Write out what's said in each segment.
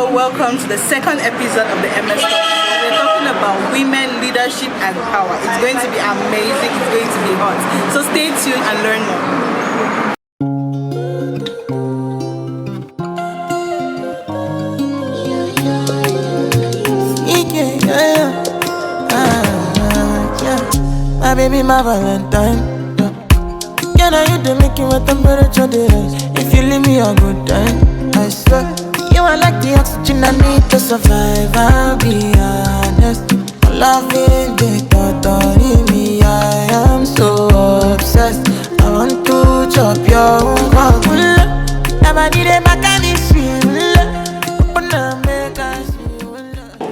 Hello, welcome to the second episode of the MS Talk. We're talking about women, leadership and power. It's going to be amazing, it's going to be hot. So stay tuned and learn more. My baby, my Valentine. Yeah, now you the making my temperature rise. If you leave me a good time, I swear you are like the oxygen I need to survive. I'll be honest, loving the thought of me. I am so obsessed. I want to chop your own. Nobody dey back at this.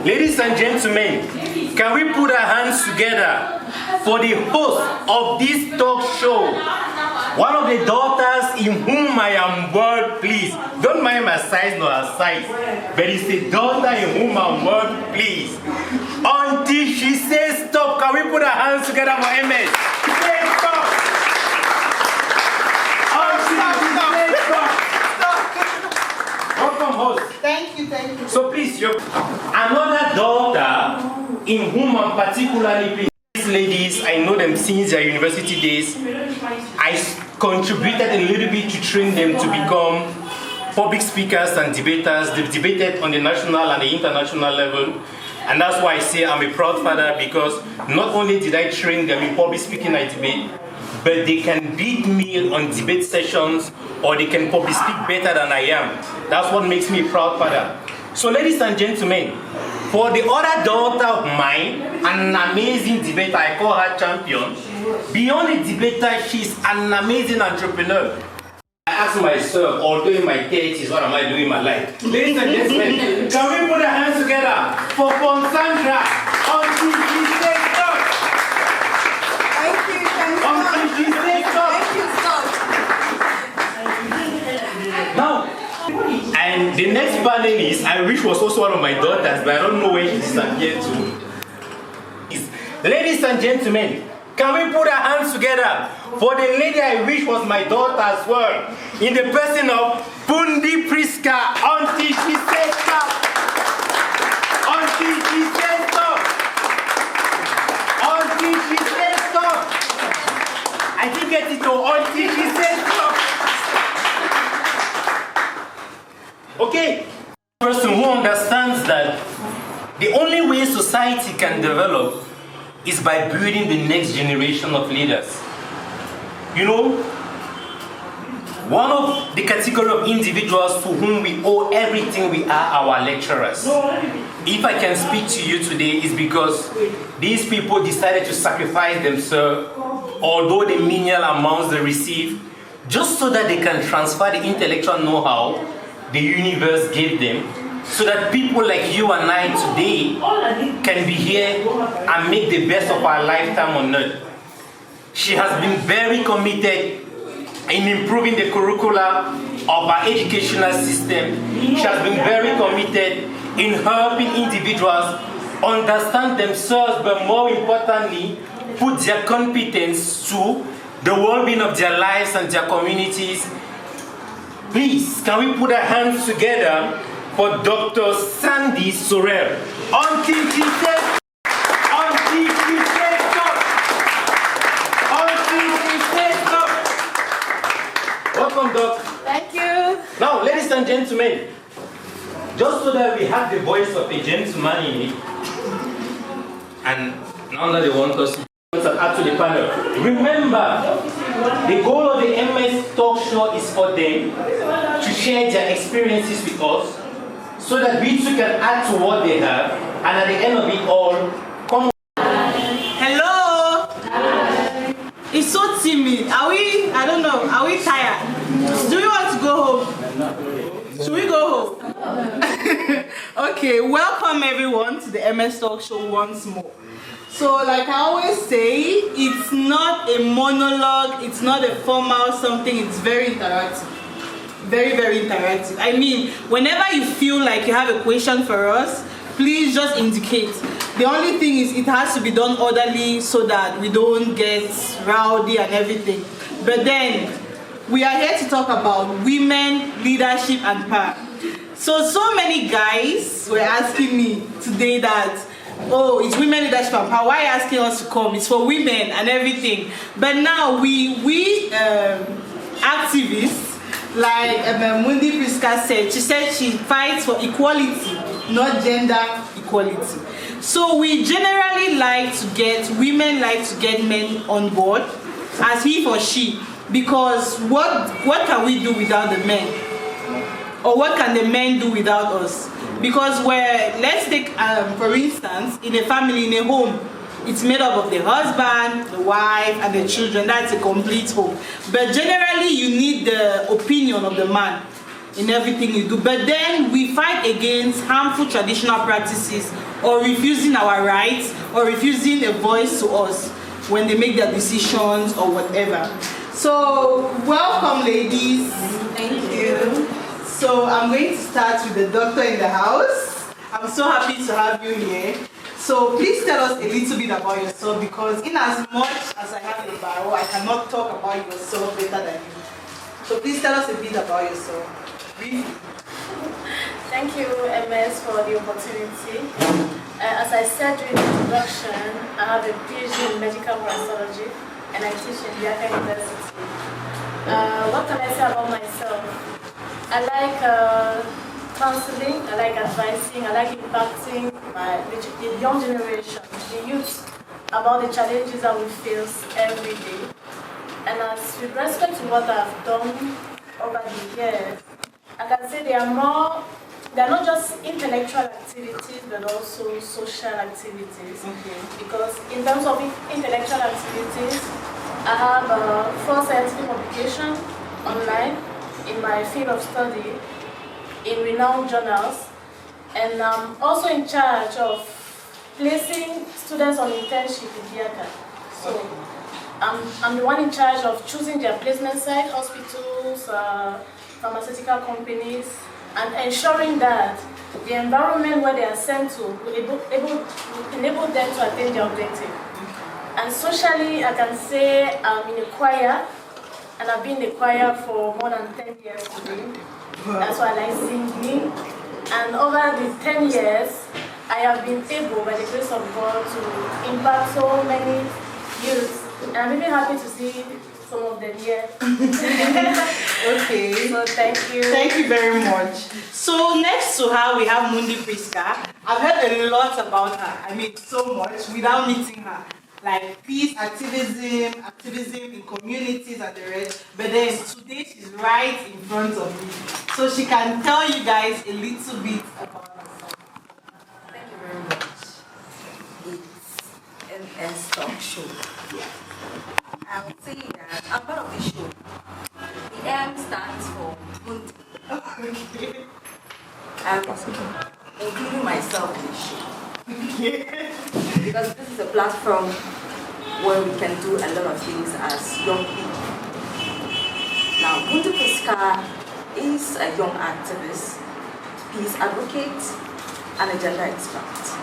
Ladies and gentlemen, can we put our hands together for the host of this talk show? One of the daughters in whom I am well pleased. Don't mind my size nor her size, but it's a daughter in whom I'm well pleased. Until she says stop, can we put our hands together for MS? Say stop. Until she says stop. Welcome, host. Thank you. So please, another daughter in whom I'm particularly pleased. These ladies, I know them since their university days. I contributed a little bit to train them to become public speakers and debaters. They've debated on the national and the international level. And that's why I say I'm a proud father, because not only did I train them in public speaking and debate, but they can beat me on debate sessions, or they can public speak better than I am. That's what makes me a proud father. So ladies and gentlemen, for the other daughter of mine, an amazing debater, I call her champion. Beyond a debater, she's an amazing entrepreneur. I ask myself, although in my 30s, what am I doing in my life? Ladies and gentlemen, can we put our hands together for Sandra until she says stop? Thank you. Until she says stop. Now, and the next panelist, I wish was also one of my daughters, but I don't know where she disappeared to. Ladies and gentlemen, can we put our hands together for the lady I wish was my daughter as well, in the person of MUNDI Prisca, until she says stop. Until she says stop. Until she says stop. I didn't get it all. Until she says stop. Okay, person who understands that the only way society can develop is by building the next generation of leaders. You know, one of the category of individuals to whom we owe everything we are our lecturers. If I can speak to you today, is because these people decided to sacrifice themselves, although the menial amounts they receive, just so that they can transfer the intellectual know-how the universe gave them, so that people like you and I today can be here and make the best of our lifetime on earth. She has been very committed in improving the curricula of our educational system. She has been very committed in helping individuals understand themselves, but more importantly, put their competence to the well-being of their lives and their communities. Please, can we put our hands together for Dr. Sorelle? Until she says stop. Until she says stop. Until she says stop. Welcome, Doc. Thank you. Now, ladies and gentlemen, just so that we have the voice of a gentleman in it, and now that they want us to add to the panel, remember, the goal of the MS Talk Show is for them to share their experiences with us, so that we too can add to what they have, and at the end of it all, come. Hello. It's so timid. Are we? I don't know. Are we tired? Do we want to go home? Should we go home? Okay. Welcome everyone to the MS Talk Show once more. So, like I always say, it's not a monologue. It's not a formal something. It's very interactive. Very, very interactive. I mean, whenever you feel like you have a question for us, please just indicate. The only thing is it has to be done orderly so that we don't get rowdy and everything. But then, we are here to talk about women, leadership and power. So many guys were asking me today that, oh, it's women leadership and power. Why are you asking us to come? It's for women and everything. But now we activists, like MUNDI Prisca said, she said she fights for equality, not gender equality. So we generally women like to get men on board as he or she, because what can we do without the men? Or what can the men do without us? Because let's take, for instance, in a family, in a home, it's made up of the husband, the wife, and the children. That's a complete home. But generally, you need the opinion of the man in everything you do. But then we fight against harmful traditional practices, or refusing our rights, or refusing a voice to us when they make their decisions or whatever. So, welcome, ladies. Thank you. So I'm going to start with the doctor in the house. I'm so happy to have you here. So please tell us a little bit about yourself, because in as much as I have a bio, I cannot talk about yourself better than you. So please tell us a bit about yourself, briefly. Thank you, MS, for the opportunity. As I said during the introduction, I have a PhD in medical parasitology and I teach in the University. What can I say about myself? I like counseling, I like advising, I like impacting the young generation, the youth, about the challenges that we face every day. And as with respect to what I've done over the years, I can say they are not just intellectual activities, but also social activities. Okay. Because in terms of intellectual activities, I have 4 scientific publications online in my field of study, in renowned journals, and I'm also in charge of placing students on internship in DIACA. So I'm the one in charge of choosing their placement site, hospitals, pharmaceutical companies, and ensuring that the environment where they are sent to will enable them to attain their objective. And socially, I can say I'm in a choir, and I've been in the choir for more than 10 years today. That's why I like singing. And over the 10 years, I have been able, by the grace of God, to impact so many youths. And I'm really happy to see some of them here. Okay. So thank you. Thank you very much. So next to her, we have MUNDI Prisca. I've heard a lot about her. I mean, so much without meeting her. Like peace activism in communities and the rest. But then today she's right in front of me. So she can tell you guys a little bit about herself. Thank you very much. It's MS Talk Show. Yeah. I would say that I'm part of the show. The M stands for MUNDI. Okay. I'm including myself in the show. Because this is a platform where we can do a lot of things as young people. Now, MUNDI Prisca is a young activist, peace advocate, and a gender expert.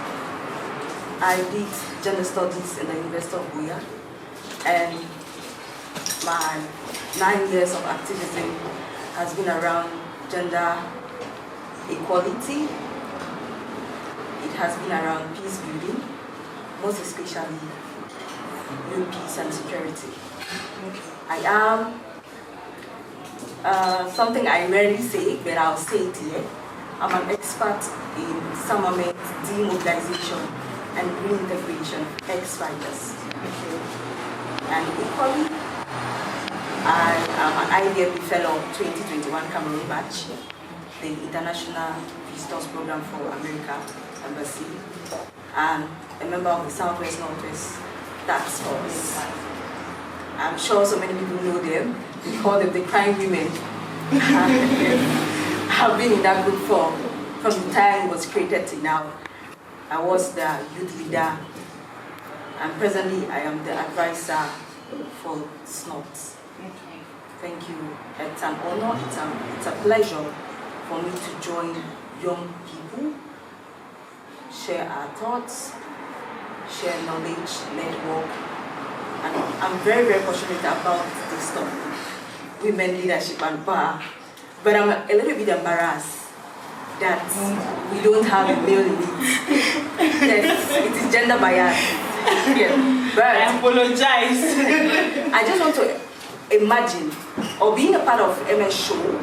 I did gender studies in the University of Buya, and my 9 years of activism has been around gender equality. It has been around peace building, most especially new peace and security. I am something I rarely say, but I'll say it here. I'm an expert in disarmament, demobilization, and reintegration of ex-fighters. And equally, I am an IDFB Fellow 2021 Cameroon Batch, the International Visitors Program for America Embassy, and a member of the Southwest Northwest Task Force. I'm sure so many people know them. We call them the crime women. I've been in that group from the time it was created to now. I was the youth leader, and presently I am the advisor for SNOT. Thank you. It's an honor, it's a pleasure for me to join young people, share our thoughts, share knowledge, network, and I'm very, very passionate about this stuff, women leadership and power, but I'm a little bit embarrassed that we don't have a male elite. Yes, it is gender bias. Yeah. But I apologize. I just want to imagine, or being a part of MS show,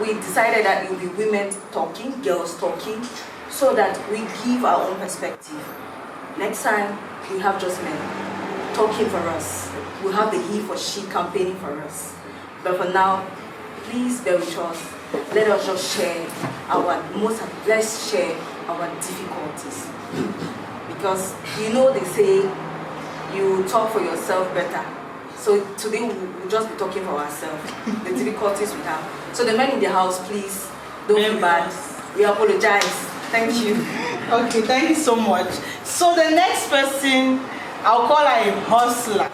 we decided that it will be women talking, girls talking, so that we give our own perspective. Next time, we have just men talking for us. We'll have the he for she campaigning for us. But for now, please bear with us. Let us just share let's share our difficulties. Because they say you talk for yourself better. So today we'll just be talking for ourselves, the difficulties we have. So the men in the house, please, don't feel bad. We apologize. Thank you. Okay, thank you so much. So the next person, I'll call her a hustler.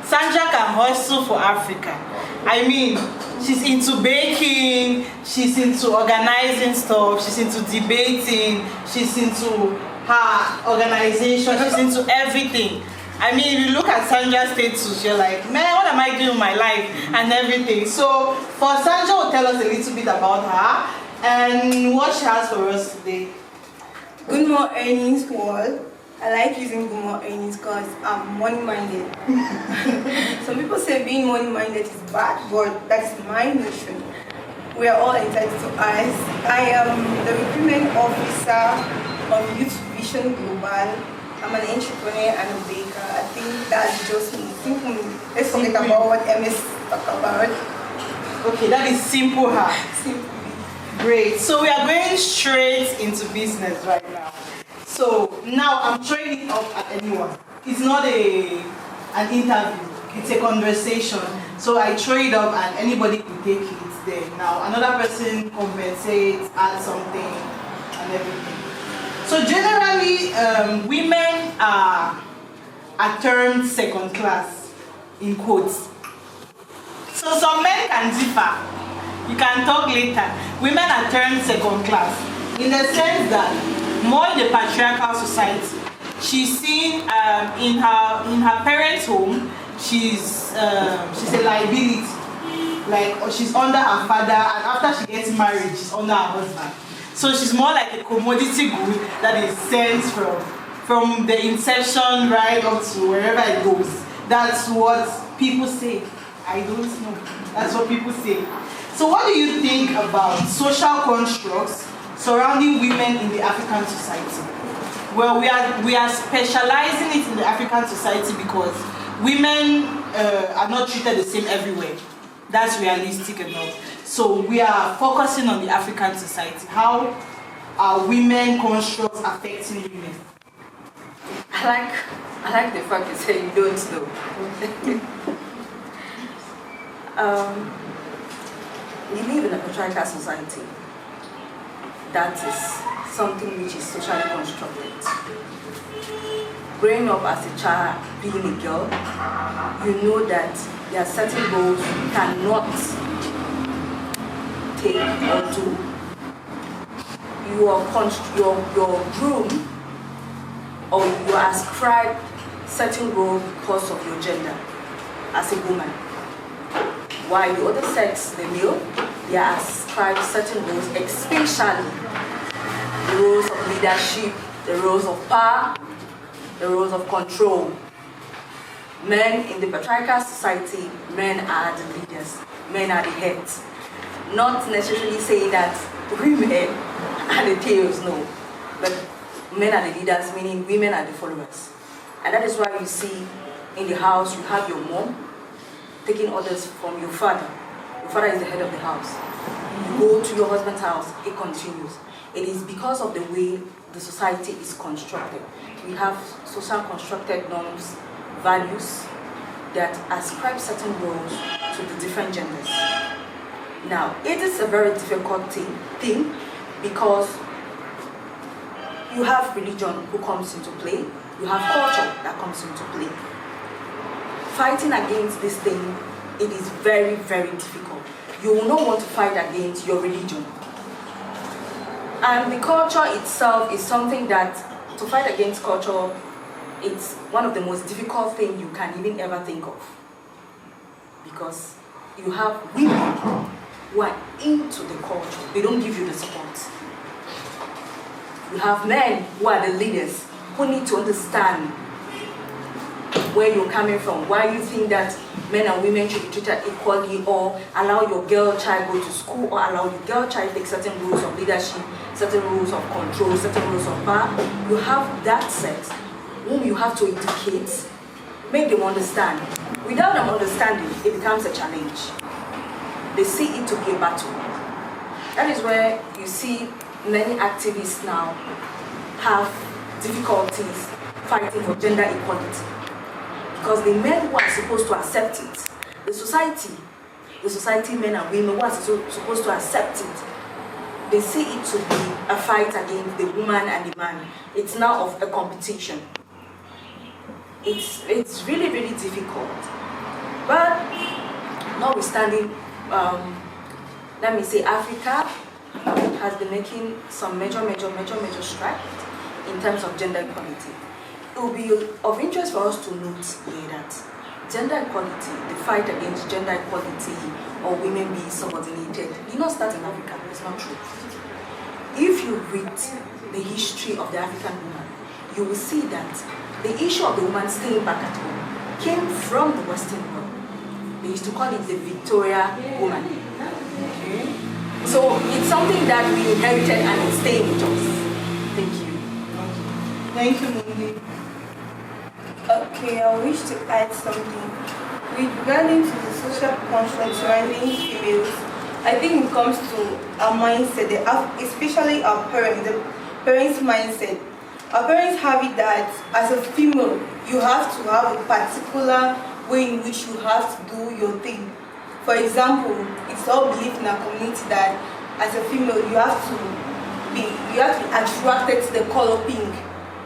Sandra can hustle for Africa. I mean, she's into baking, she's into organizing stuff, she's into debating, she's into her organization, she's into everything. I mean, if you look at Sandra's status, you're like, man, what am I doing with my life and everything? So, for Sandra will tell us a little bit about her and what she has for us today. Good morning, world. I like using good morning because I'm money-minded. Some people say being money-minded is bad, but that's my notion. We are all entitled to us. I am the recruitment officer of Youth Vision Global. I'm an entrepreneur and a baker. I think that's just me. Simple. Let's forget about what MS talk about. Okay, that is simple, huh? Simple. Great. So we are going straight into business right now. So now I'm throwing it up at anyone. It's not an interview. It's a conversation. So I throw it up and anybody can take it there. Now another person compensates, adds something, and everything. So generally, women are termed second class, in quotes. So some men can differ. You can talk later. Women are termed second class in the sense that more in the patriarchal society, she's seen in her parents' home. She's a liability, or she's under her father, and after she gets married, she's under her husband. So she's more like a commodity good that is sent from the inception right up to wherever it goes. That's what people say. I don't know. That's what people say. So what do you think about social constructs surrounding women in the African society? Well, we are specializing it in the African society because women are not treated the same everywhere. That's realistic enough. So we are focusing on the African society. How are women constructs affecting women? I like the fact you say you don't know. We live in a patriarchal society. That is something which is socially constructed. Growing up as a child, being a girl, you know that there are certain roles you cannot take or do. Your groom or you are ascribed certain role because of your gender as a woman. While the other sex, the male, they are ascribed certain roles, especially the roles of leadership, the roles of power, the roles of control. Men in the patriarchal society, men are the leaders, men are the heads. Not necessarily saying that women are the tails, no. But men are the leaders, meaning women are the followers. And that is why you see in the house, you have your mom taking orders from your father. Your father is the head of the house. You go to your husband's house, it continues. It is because of the way the society is constructed. We have social constructed norms, values that ascribe certain roles to the different genders. Now, it is a very difficult thing because you have religion who comes into play, you have culture that comes into play. Fighting against this thing, it is very, very difficult. You will not want to fight against your religion. And the culture itself is something that, to fight against culture, it's one of the most difficult things you can even ever think of. Because you have women who are into the culture, they don't give you the support. You have men who are the leaders who need to understand where you're coming from, why you think that men and women should be treated equally, or allow your girl child go to school, or allow your girl child take certain rules of leadership, certain rules of control, certain rules of power. You have that set whom you have to educate, make them understand. Without them understanding, it becomes a challenge. They see it to be a battle. That is where you see many activists now have difficulties fighting for gender equality. Because the men who are supposed to accept it, the society men and women who are supposed to accept it, they see it to be a fight against the woman and the man. It's now of a competition. It's really, really difficult. But notwithstanding, let me say Africa has been making some major strides in terms of gender equality. It will be of interest for us to note here that gender equality, the fight against gender equality or women being subordinated, did not start in Africa. It's not true. If you read the history of the African woman, you will see that the issue of the woman staying back at home came from the Western world. They used to call it the Victoria woman. Okay. So it's something that we inherited and it's staying with us. Thank you. Thank you, Mundi. Okay, I wish to add something. Regarding to the social construct surrounding females, I think it comes to our mindset, especially our parents, the parents' mindset. Our parents have it that as a female, you have to have a particular way in which you have to do your thing. For example, it's all believed in our community that as a female, you have to be attracted to the color pink.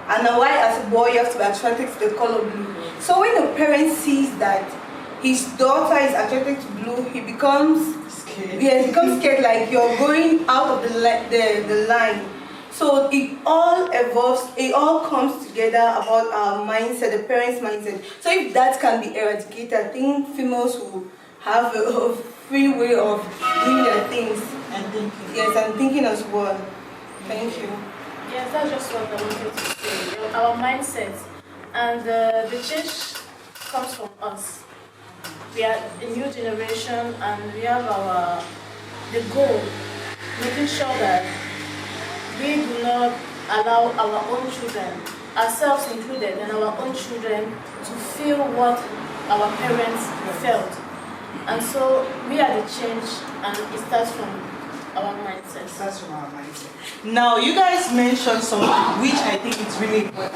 And while as a boy, you have to be attracted to the color blue. So when the parent sees that his daughter is attracted to blue, he becomes scared. Yes, he becomes scared, like you're going out of the line. So it all evolves, it all comes together about our mindset, the parents' mindset. So if that can be eradicated, I think females will have a free way of doing their things. And thinking. Yes, and thinking as well. Thank you. Yes, that's just what I wanted to say. Our mindset, and the change comes from us. We are a new generation, and we have the goal, making sure that we do not allow our own children, ourselves included, and our own children to feel what our parents felt. And so we are the change, and it starts from our mindset. Now, you guys mentioned something which I think is really important.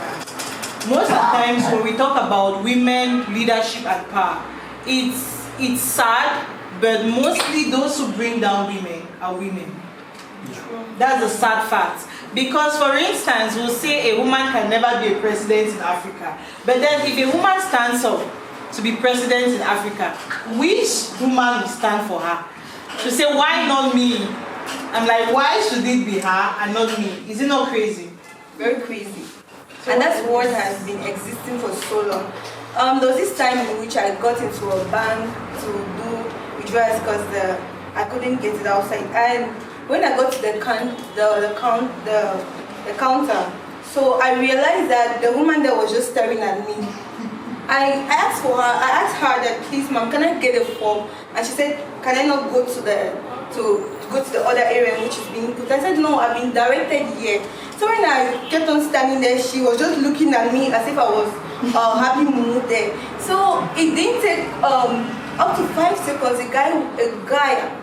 Most of the times when we talk about women leadership and power, it's sad, but mostly those who bring down women are women. That's a sad fact. Because for instance, we'll say a woman can never be a president in Africa. But then if a woman stands up to be president in Africa, which woman will stand for her? She'll say, why not me? I'm like, why should it be her and not me? Is it not crazy? Very crazy. And that's what has been existing for so long. There was this time in which I got into a bank to do withdrawals because I couldn't get it outside. And when I got to the counter, so I realized that the woman there was just staring at me. I asked her that, please ma'am, can I get a form? And she said, can I not go to the other area in which is being put? I said, no, I've been directed here. So when I kept on standing there, she was just looking at me as if I was happy mood there. So it didn't take up to 5 seconds. A guy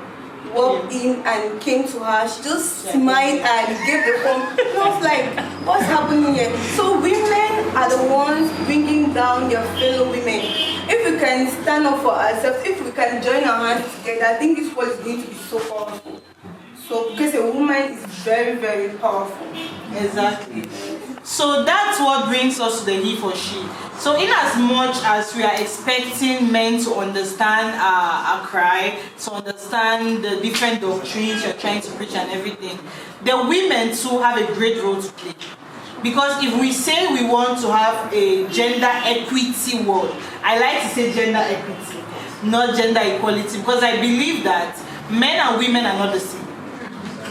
walked in and came to her. She just smiled and gave the form. And I was like, what's happening here? So women are the ones bringing down their fellow women. If we can stand up for ourselves, if we can join our hands together, I think this world is going to be so powerful. So because a woman is very, very powerful. Exactly. So that's what brings us to the he for she. So in as much as we are expecting men to understand our cry, to understand the different doctrines you're trying to preach and everything, the women too have a great role to play. Because if we say we want to have a gender equity world, I like to say gender equity, not gender equality, because I believe that Men and women are not the same.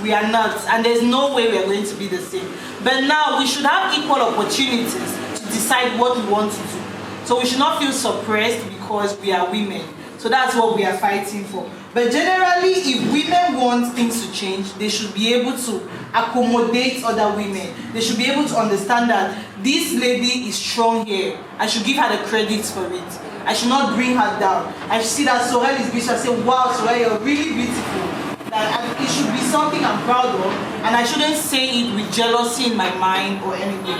We are not, and there's no way we are going to be the same. But now we should have equal opportunities to decide what we want to do. So we should not feel suppressed because we are women. So that's what we are fighting for. But generally, if women want things to change, they should be able to accommodate other women. They should be able to understand that this lady is strong here. I should give her the credit for it. I should not bring her down. I should see that Sorelle is beautiful. I say, wow, Sorelle, you're really beautiful. That it should be something I'm proud of, and I shouldn't say it with jealousy in my mind or anything.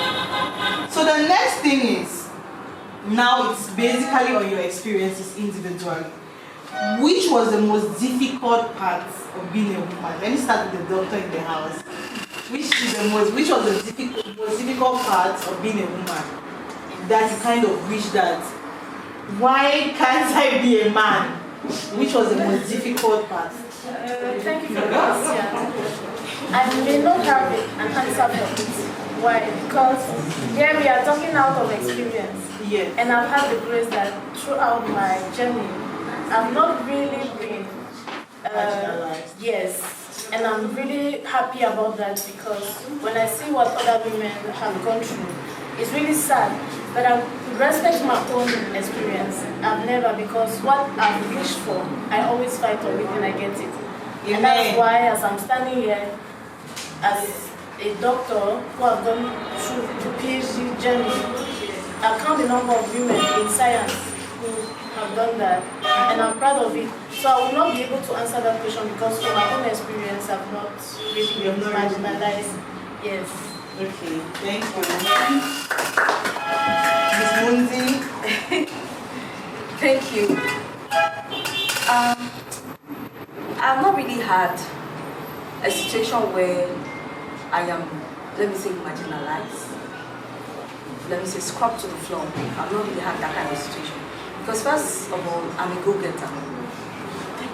So the next thing is, now it's basically on your experiences individually. Which was the most difficult part of being a woman? Let me start with the doctor in the house. Which was the most difficult part of being a woman? That you kind of wish that, why can't I be a man? Which was the most difficult part? Thank you for the question. I may not have an answer for it. Why? Because here we are talking out of experience. Yes. And I've had the grace that throughout my journey, I've not really been, yes, and I'm really happy about that, because when I see what other women have gone through, it's really sad. But I respect my own experience. I've never, because what I've wished for, I always fight for it and I get it. Amen. And that's why, as I'm standing here, as a doctor who have gone through the PhD journey, I count the number of women in science who have done that, and I'm proud of it. So I will not be able to answer that question, because from my own experience, I've not really been marginalized. Yes. Okay, thank you. Ms. Mundi? Thank you. I've not really had a situation where I am, let me say, marginalized. Let me say, scrubbed to the floor. I've not really had that kind of situation. Because first of all, I'm a go-getter.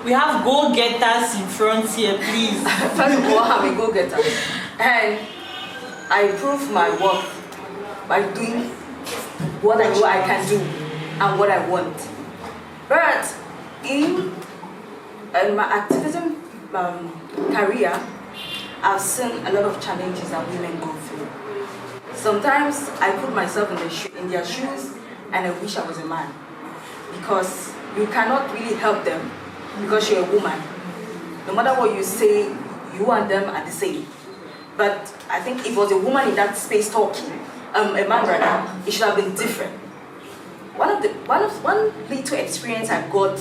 We have go-getters in front here, please. First of all, I'm a go-getter. And I prove my worth by doing what I know I can do and what I want. But in my activism career, I've seen a lot of challenges that women go through. Sometimes I put myself in their shoes and I wish I was a man, because you cannot really help them because you're a woman. No matter what you say, you and them are the same. But I think if it was a woman in that space talking, a man rather, it should have been different. One little experience I got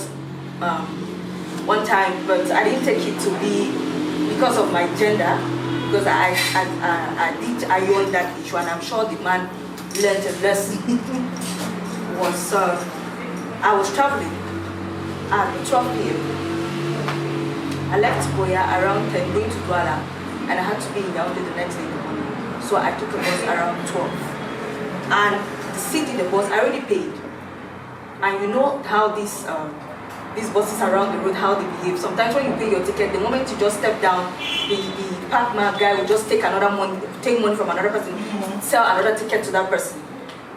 one time, but I didn't take it to be because of my gender, because I did iron that issue, and I'm sure the man learned a lesson. Was I was traveling at 12 p.m. I left Boya around 10, going to Douala, and I had to be in Yaoundé the next day in the morning. So I took a bus around 12. And the seat in the bus, I already paid. And you know how these buses around the road, how they behave. Sometimes when you pay your ticket, the moment you just step down, the park man guy will just take money from another person, sell another ticket to that person.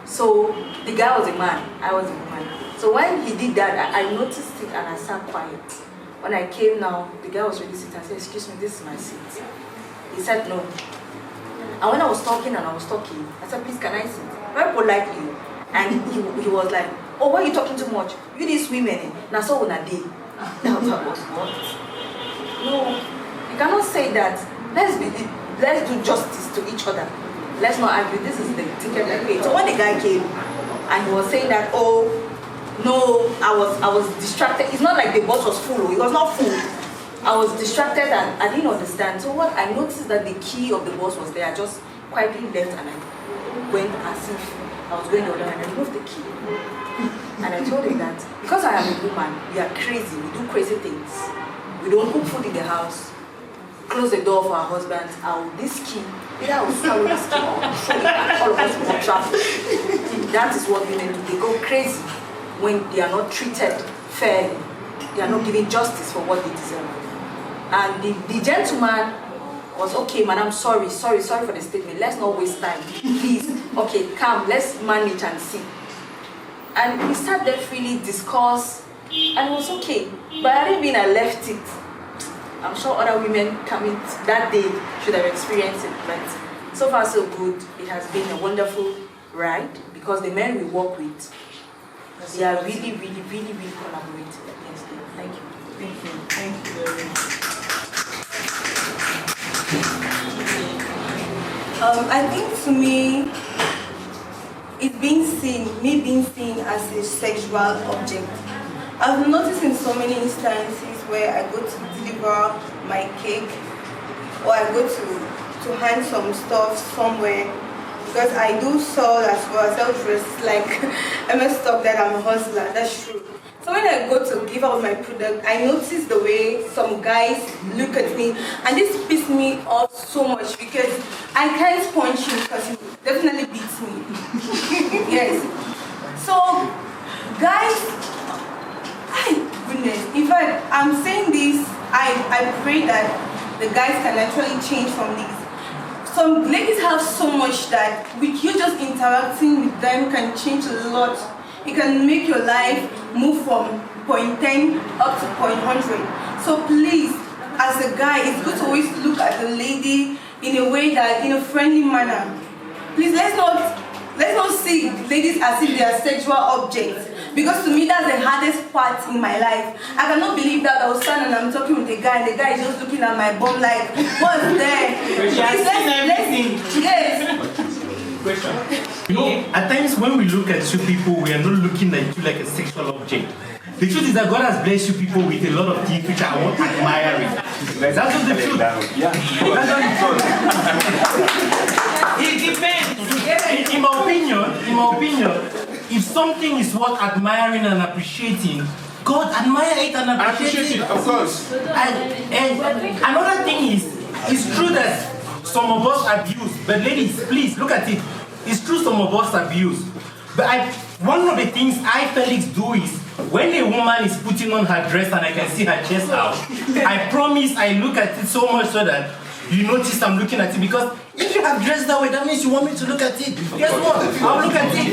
So the guy was a man, I was a woman. So when he did that, I noticed it and I sat quiet. When I came now, the guy was really sitting. I said, excuse me, this is my seat. He said no. And when I was talking, I said, please, can I sit? Very politely. And he was like, oh, why are you talking too much? You these women, now so on a day. Now I was what? No, you cannot say that. Let's do justice to each other. Let's not argue. This is the ticket I paid. So when the guy came and he was saying that, oh, no, I was distracted. It's not like the bus was full. It was not full. I was distracted and I didn't understand. So what I noticed that the key of the bus was there. I just quietly left and I went as if I was going the other way, and I removed the key. And I told him that because I am a woman, we are crazy. We do crazy things. We don't cook food in the house. Close the door for our husbands. This key, either I will swallow this key or throw it and all of us will travel. That is what women do. They go crazy when they are not treated fairly. They are not given justice for what they deserve. And the gentleman was, okay, madam, sorry for the statement. Let's not waste time. Please, okay, come, let's manage and see. And we sat there freely, discussed, and it was okay. But I didn't mean I left it I'm sure other women coming that day should have experienced it, but so far so good. It has been a wonderful ride because the men we work with, they are really, really, really, really collaborative. Yes, thank you. Thank you. Thank you very much. I think to me, it's being seen as a sexual object. I've noticed in so many instances where I go to deliver my cake or I go to hand some stuff somewhere, because I do sell as well, I sell dresses, like MS Stop that I'm a hustler, that's true. So when I go to give out my product, I notice the way some guys look at me, and this pisses me off so much because I can't punch him because he definitely beats me. Yes. So, guys, goodness, in fact, I'm saying this, I pray that the guys can actually change from this. Some ladies have so much that with you just interacting with them can change a lot. It can make your life move from point 10 up to point 100. So please, as a guy, it's good to always look at the lady in a way that, in a friendly manner. Please, let's not see ladies as if they are sexual objects. Because to me, that's the hardest part in my life. I cannot believe that I was standing and I'm talking with a guy and the guy is just looking at my bum like, what's there? Please, yes. Question. You know, at times when we look at you people, we are not looking at you like a sexual object. The truth is that God has blessed you people with a lot of things which I want admiring. That's just the truth. Yeah. That's just the truth. It depends. In my opinion, if something is worth admiring and appreciating, God admire it and appreciate it. Of course. And another thing is, it's true that some of us abuse, but ladies, please look at it. It's true some of us abuse. But one of the things I, Felix, do is, when a woman is putting on her dress and I can see her chest out, I promise I look at it so much so that you notice I'm looking at it, because if you have dressed that way, that means you want me to look at it. Guess what? I'll look at it.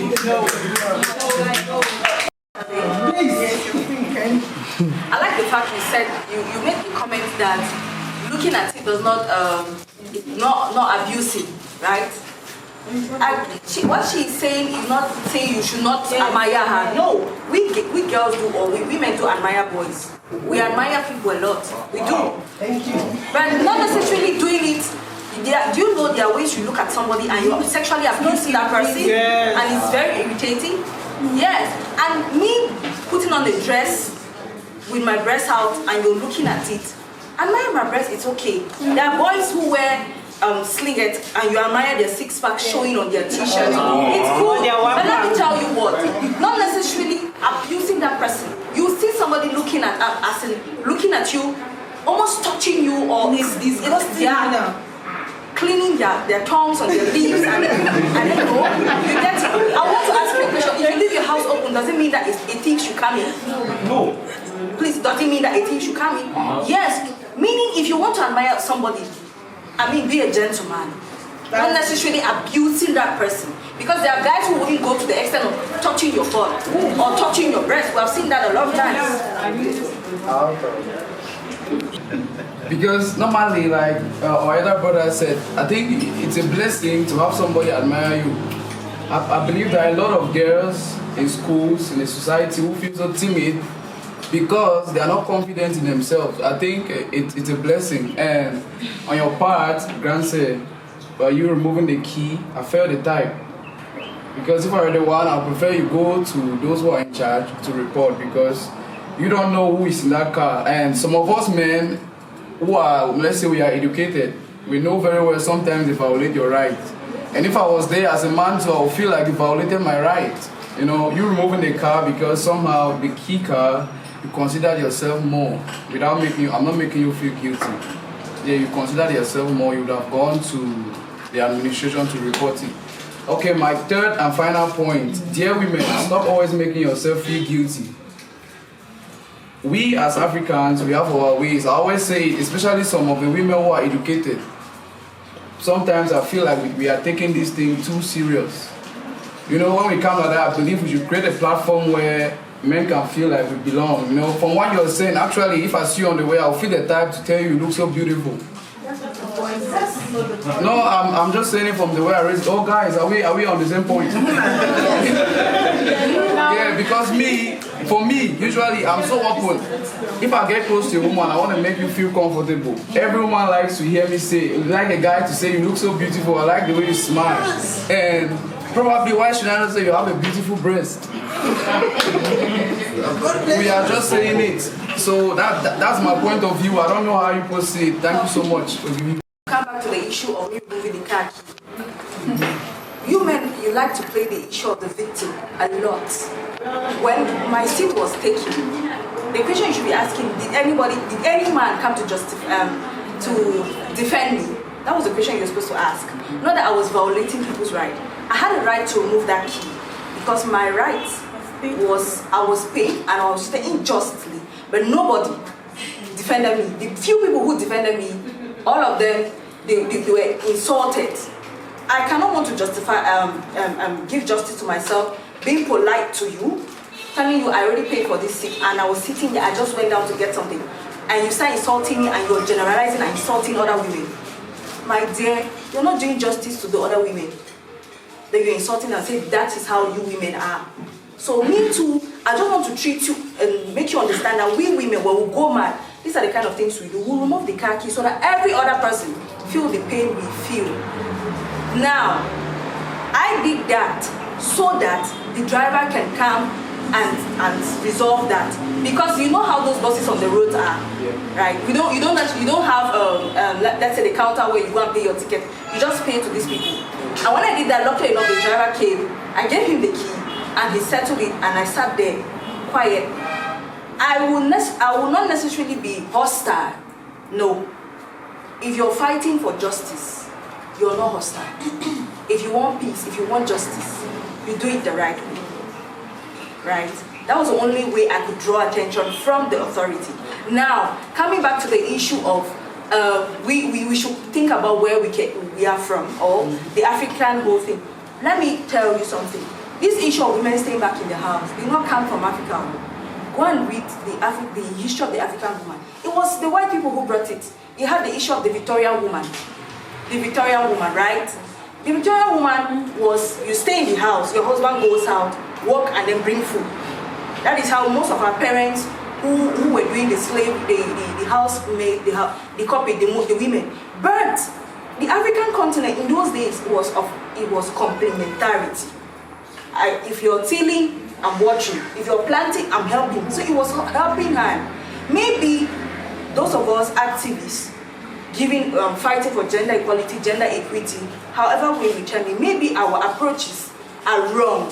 I like the fact you said, you made the comment that looking at it does not abusive, right? What she's saying is not saying you should not admire her. No, we girls do, or we women do admire boys. We admire people a lot. We do. Thank you. But not necessarily doing it. Do you know there are ways you look at somebody and you're sexually abusing that person? Yes. And it's very irritating? Yes. And me putting on the dress with my breast out and you're looking at it, admire my breast, it's okay. There are boys who wear slingers and you admire their six-pack showing on their t-shirt. It's cool. But let me tell you what, not necessarily abusing that person. You see somebody looking at you, almost touching you, or cleaning their tongues on their lips, and I don't know. You get it. I want to ask you a question. If you leave your house open, does it mean that a thief should come in? No. Please, does it mean that a thief should come in? Yes. Meaning, if you want to admire somebody, be a gentleman. Not necessarily abusing that person. Because there are guys who wouldn't go to the extent of touching your butt or touching your breast. We have seen that a lot of times. Because normally, like our other brother said, I think it's a blessing to have somebody admire you. I believe there are a lot of girls in schools, in the society, who feel so timid because they are not confident in themselves. I think it's a blessing. And on your part, Grancy, by you removing the key, I felt the type. Because if I were the one, I prefer you go to those who are in charge to report, because you don't know who is in that car. And some of us men who are, let's say we are educated, we know very well sometimes they violate your right. And if I was there as a man too, I would feel like you violated my right. You know, you removing the car because somehow the key car, you consider yourself more without making you, I'm not making you feel guilty. Yeah, you consider yourself more, you would have gone to the administration to report it. Okay, my third and final point. Dear women, stop always making yourself feel guilty. We as Africans, we have our ways. I always say it, especially some of the women who are educated. Sometimes I feel like we are taking this thing too serious. You know, when we come like that, I believe we should create a platform where men can feel like we belong. You know, from what you're saying, actually, if I see you on the way, I'll feel the type to tell you look so beautiful. No, I'm just saying it from the way I raised. Oh, guys, are we on the same point? Yeah, because for me, usually I'm so open. If I get close to a woman, I want to make you feel comfortable. Every woman likes to hear me say, like a guy to say you look so beautiful. I like the way you smile. And probably why should I not say you have a beautiful breast? We are just saying it. So that's my point of view. I don't know how you proceed. Thank you so much for giving me. Come back to the issue of you moving the car key. You men, you like to play the issue of the victim a lot. When my seat was taken, the question you should be asking, did any man come to defend me? That was the question you're supposed to ask. Not that I was violating people's right. I had a right to remove that key because my right was, I was paid and I was staying justly, but nobody defended me. The few people who defended me, all of them, they were insulted. I cannot want to justify, give justice to myself, being polite to you, telling you I already paid for this seat and I was sitting there, I just went down to get something. And you start insulting me and you're generalizing and insulting other women. My dear, you're not doing justice to the other women. That you're insulting and say that is how you women are. So me too, I just want to treat you and make you understand that we women, when we go mad, these are the kind of things we do. We'll remove the car key so that every other person feel the pain we feel. Now, I did that so that the driver can come and resolve that, because you know how those buses on the roads are, right? You don't have let's say the counter where you go and pay your ticket. You just pay to these people. And when I did that, luckily enough, the driver came. I gave him the key and he settled it, and I sat there quiet. I will not necessarily be hostile. No. If you're fighting for justice, you're not hostile. If you want peace, if you want justice, you do it the right way. Right? That was the only way I could draw attention from the authority. Now, coming back to the issue of we should think about where we are from, or the African whole thing. Let me tell you something. This issue of women staying back in the house did not come from Africa. Go and read the history of the African woman. It was the white people who brought it. You had the issue of the Victorian woman. The Victorian woman, right? The Victorian woman was, you stay in the house, your husband goes out, work and then bring food. That is how most of our parents who were doing the slave, the housemaid, the copy, the women. But the African continent in those days was complementarity. If you're tilling, I'm watching. If you're planting, I'm helping. So it was helping her. Maybe those of us activists, fighting for gender equality, gender equity, however we return it, maybe our approaches are wrong.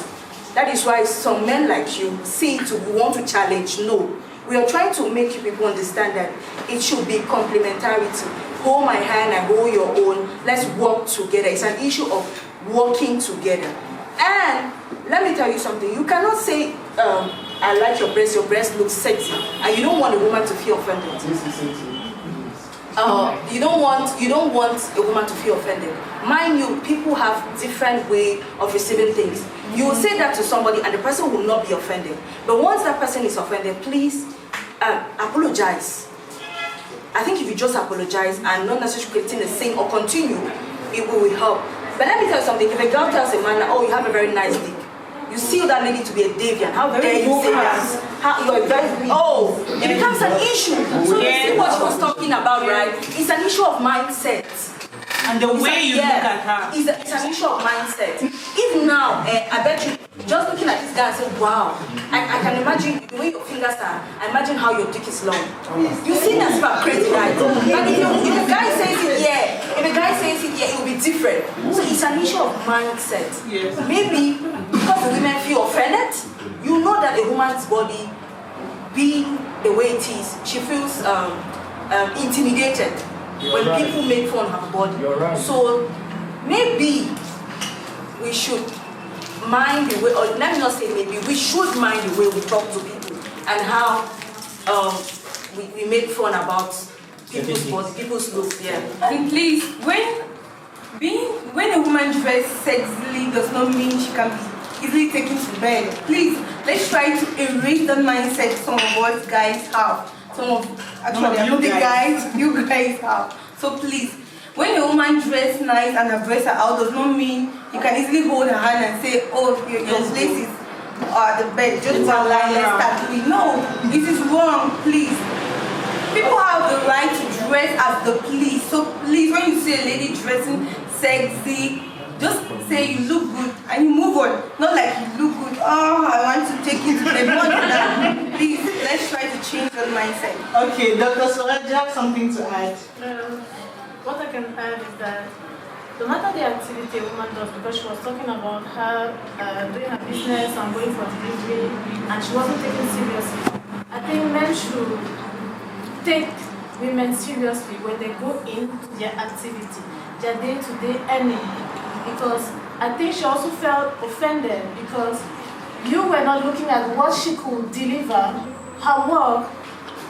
That is why some men like you see to want to challenge. No, we are trying to make people understand that it should be complementarity. Hold my hand and hold your own. Let's work together. It's an issue of working together. And let me tell you something. You cannot say, I like your breast looks sexy, and you don't want a woman to feel offended. You don't want a woman to feel offended. Mind you, people have different way of receiving things. You will say that to somebody and the person will not be offended. But once that person is offended, please apologize. I think if you just apologize and not necessarily creating the same or continue, it will help. But let me tell you something. If a girl tells a man, oh, you have a very nice dick, you see that lady to be a deviant. How dare you say that? You're very, it becomes an issue. So you see what she was talking about, right? It's an issue of mindset. And the way you look at her. It's an issue of mindset. If now, I bet you, just looking at this guy and say, wow, I can imagine the way your fingers are, I imagine how your dick is long. You see that's about crazy, right? And if a guy says it, it will be different. So it's an issue of mindset. Yes. Maybe because the women feel offended, you know that a woman's body, being the way it is, she feels intimidated when people make fun of her body. Right. So maybe we should mind the way, or let me not say maybe, we should mind the way we talk to people and how we make fun about people's body, people's looks. Yeah. And please, when a woman dresses sexily does not mean she can be easily taken to bed. Please, let's try to erase that mindset some of us guys have. You guys have. So please, when a woman dresses nice and her breasts are out, does not mean you can easily hold her hand and say, oh, your place is the bed. Just one line, let's start doing. No, this is wrong, please. People have the right to dress as they please. So please, when you see a lady dressing sexy, just say you look good and you move on. Not like you look good, oh, I want to take you to the more than that. Please, let's try to change that mindset. Okay, Dr. Sorelle, do you have something to add? What I can add is that no matter the activity a woman does, because she was talking about her doing her business and going for delivery, and she wasn't taken seriously, I think men should take women seriously when they go into their activity, their day-to-day earning. Because I think she also felt offended because you were not looking at what she could deliver, her work,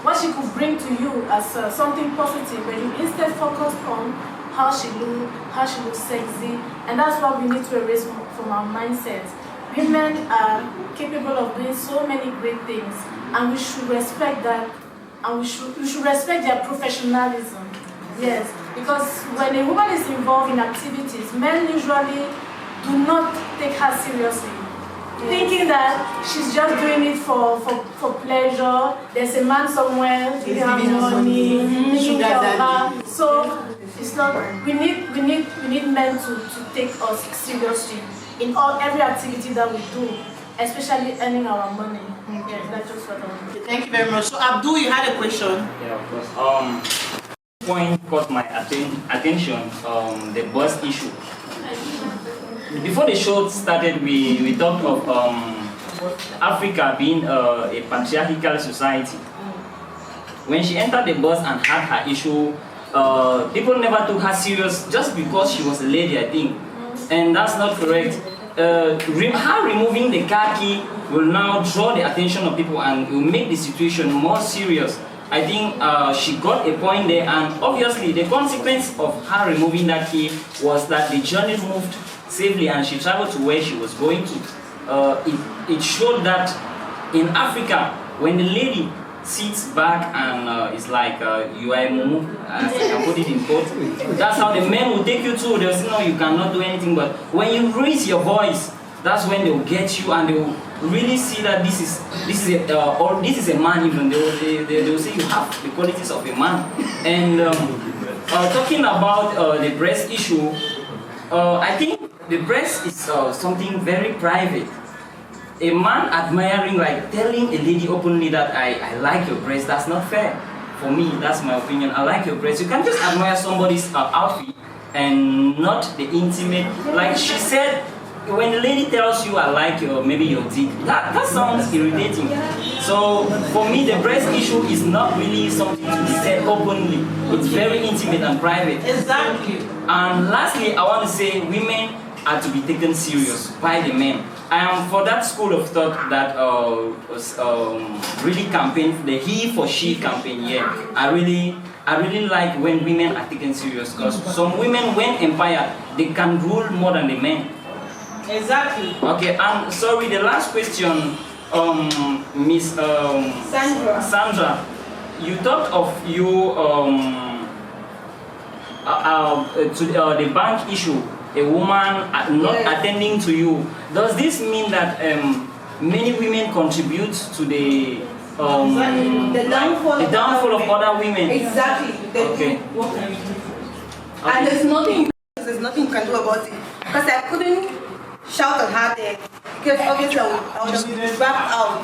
what she could bring to you as something positive, when you instead focused on how she looks sexy, and that's what we need to erase from our mindsets. Women are capable of doing so many great things, and we should respect that, and we should respect their professionalism. Yes, because when a woman is involved in activities, men usually do not take her seriously, thinking that she's just doing it for pleasure. There's a man somewhere giving her money, taking care of her. So it's not. We need men to take us seriously in every activity that we do, especially earning our money. Yes, that's just what I want. Thank you very much. So Abdul, you had a question. Yeah, of course. Point caught my attention, the bus issue. Before the show started, we talked of Africa being a patriarchal society. When she entered the bus and had her issue, people never took her serious just because she was a lady, I think. And that's not correct. Her removing the khaki will now draw the attention of people and will make the situation more serious. I think she got a point there, and obviously the consequence of her removing that key was that the journey moved safely and she traveled to where she was going to. It showed that in Africa, when the lady sits back and it's like you are a mumu, as I can put it in quotes, that's how the men will take you to. They'll say, no, you cannot do anything. But when you raise your voice, that's when they'll get you and they'll really see that this is a man. Even they'll say you have the qualities of a man. And talking about the breast issue, I think the breast is something very private. A man admiring, like telling a lady openly that I like your breast, that's not fair. For me, that's my opinion. I like your breast. You can just admire somebody's outfit and not the intimate. Like she said, when the lady tells you I like maybe your dick, that sounds irritating. So for me, the breast issue is not really something to be said openly. It's very intimate and private. Exactly. And lastly, I want to say women are to be taken serious by the men. I am for that school of thought that was really campaign, the he for she campaign. Yeah, I really like when women are taken serious, because some women, when empowered, they can rule more than the men. Exactly. Okay, and sorry, the last question, Miss Sandra, you talked of you to the bank issue, a woman not attending to you. Does this mean that many women contribute to the downfall of other women? Exactly. Okay. And there's nothing you can do about it. Because I couldn't shout at her there, because obviously I would have been wrapped out.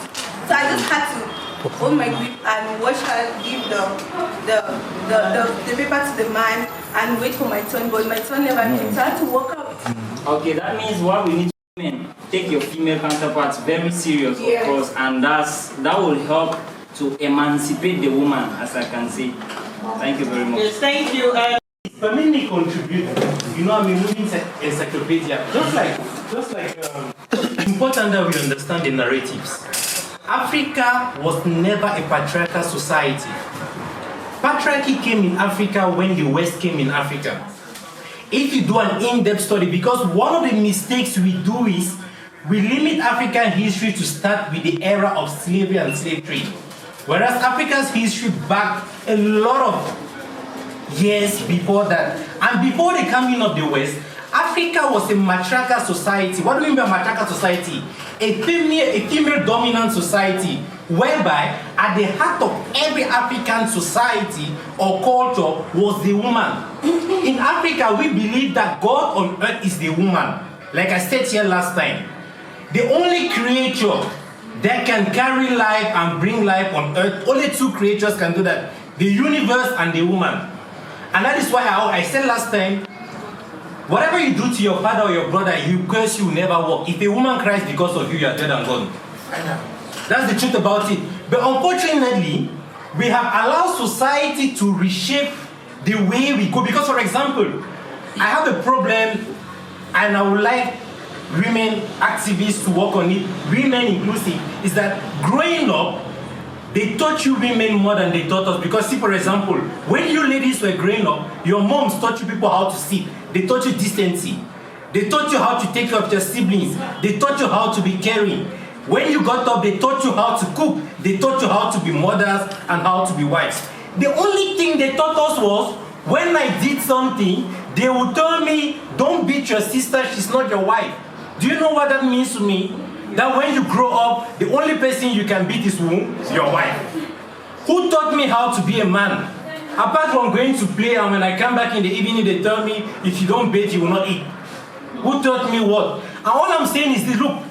So I just had to hold my grip and watch her give the paper to the man and wait for my turn, but my turn never came, so I had to walk out. Okay, that means what we need to do, take your female counterparts very serious, of course, and that will help to emancipate the woman, as I can see. Thank you very much. Yes, thank you. Women contribute, moving encyclopedia. Just like important that we understand the narratives. Africa was never a patriarchal society. Patriarchy came in Africa when the West came in Africa. If you do an in-depth study, because one of the mistakes we do is we limit African history to start with the era of slavery and slave trade. Whereas Africa's history back a lot of years before that. And before the coming of the West, Africa was a matriarchal society. What do we mean by matriarchal society? A female dominant society, whereby at the heart of every African society or culture was the woman. In Africa, we believe that God on earth is the woman. Like I said here last time, the only creature that can carry life and bring life on earth, only two creatures can do that: the universe and the woman. And that is why I said last time, whatever you do to your father or your brother, he curse you, never work. If a woman cries because of you, you are dead and gone. That's the truth about it. But unfortunately, we have allowed society to reshape the way we go. Because, for example, I have a problem and I would like women activists to work on it, women inclusive, is that growing up, they taught you women more than they taught us. Because, see, for example, when you ladies were growing up, your moms taught you people how to sit. They taught you decency. They taught you how to take care of your siblings. They taught you how to be caring. When you got up, they taught you how to cook. They taught you how to be mothers and how to be wives. The only thing they taught us was, when I did something, they would tell me, don't beat your sister, she's not your wife. Do you know what that means to me? That when you grow up, the only person you can beat is who? Your wife. Who taught me how to be a man? Apart from going to play, and when I come back in the evening, they tell me, if you don't bathe, you will not eat. Who taught me what? And all I'm saying is this, look,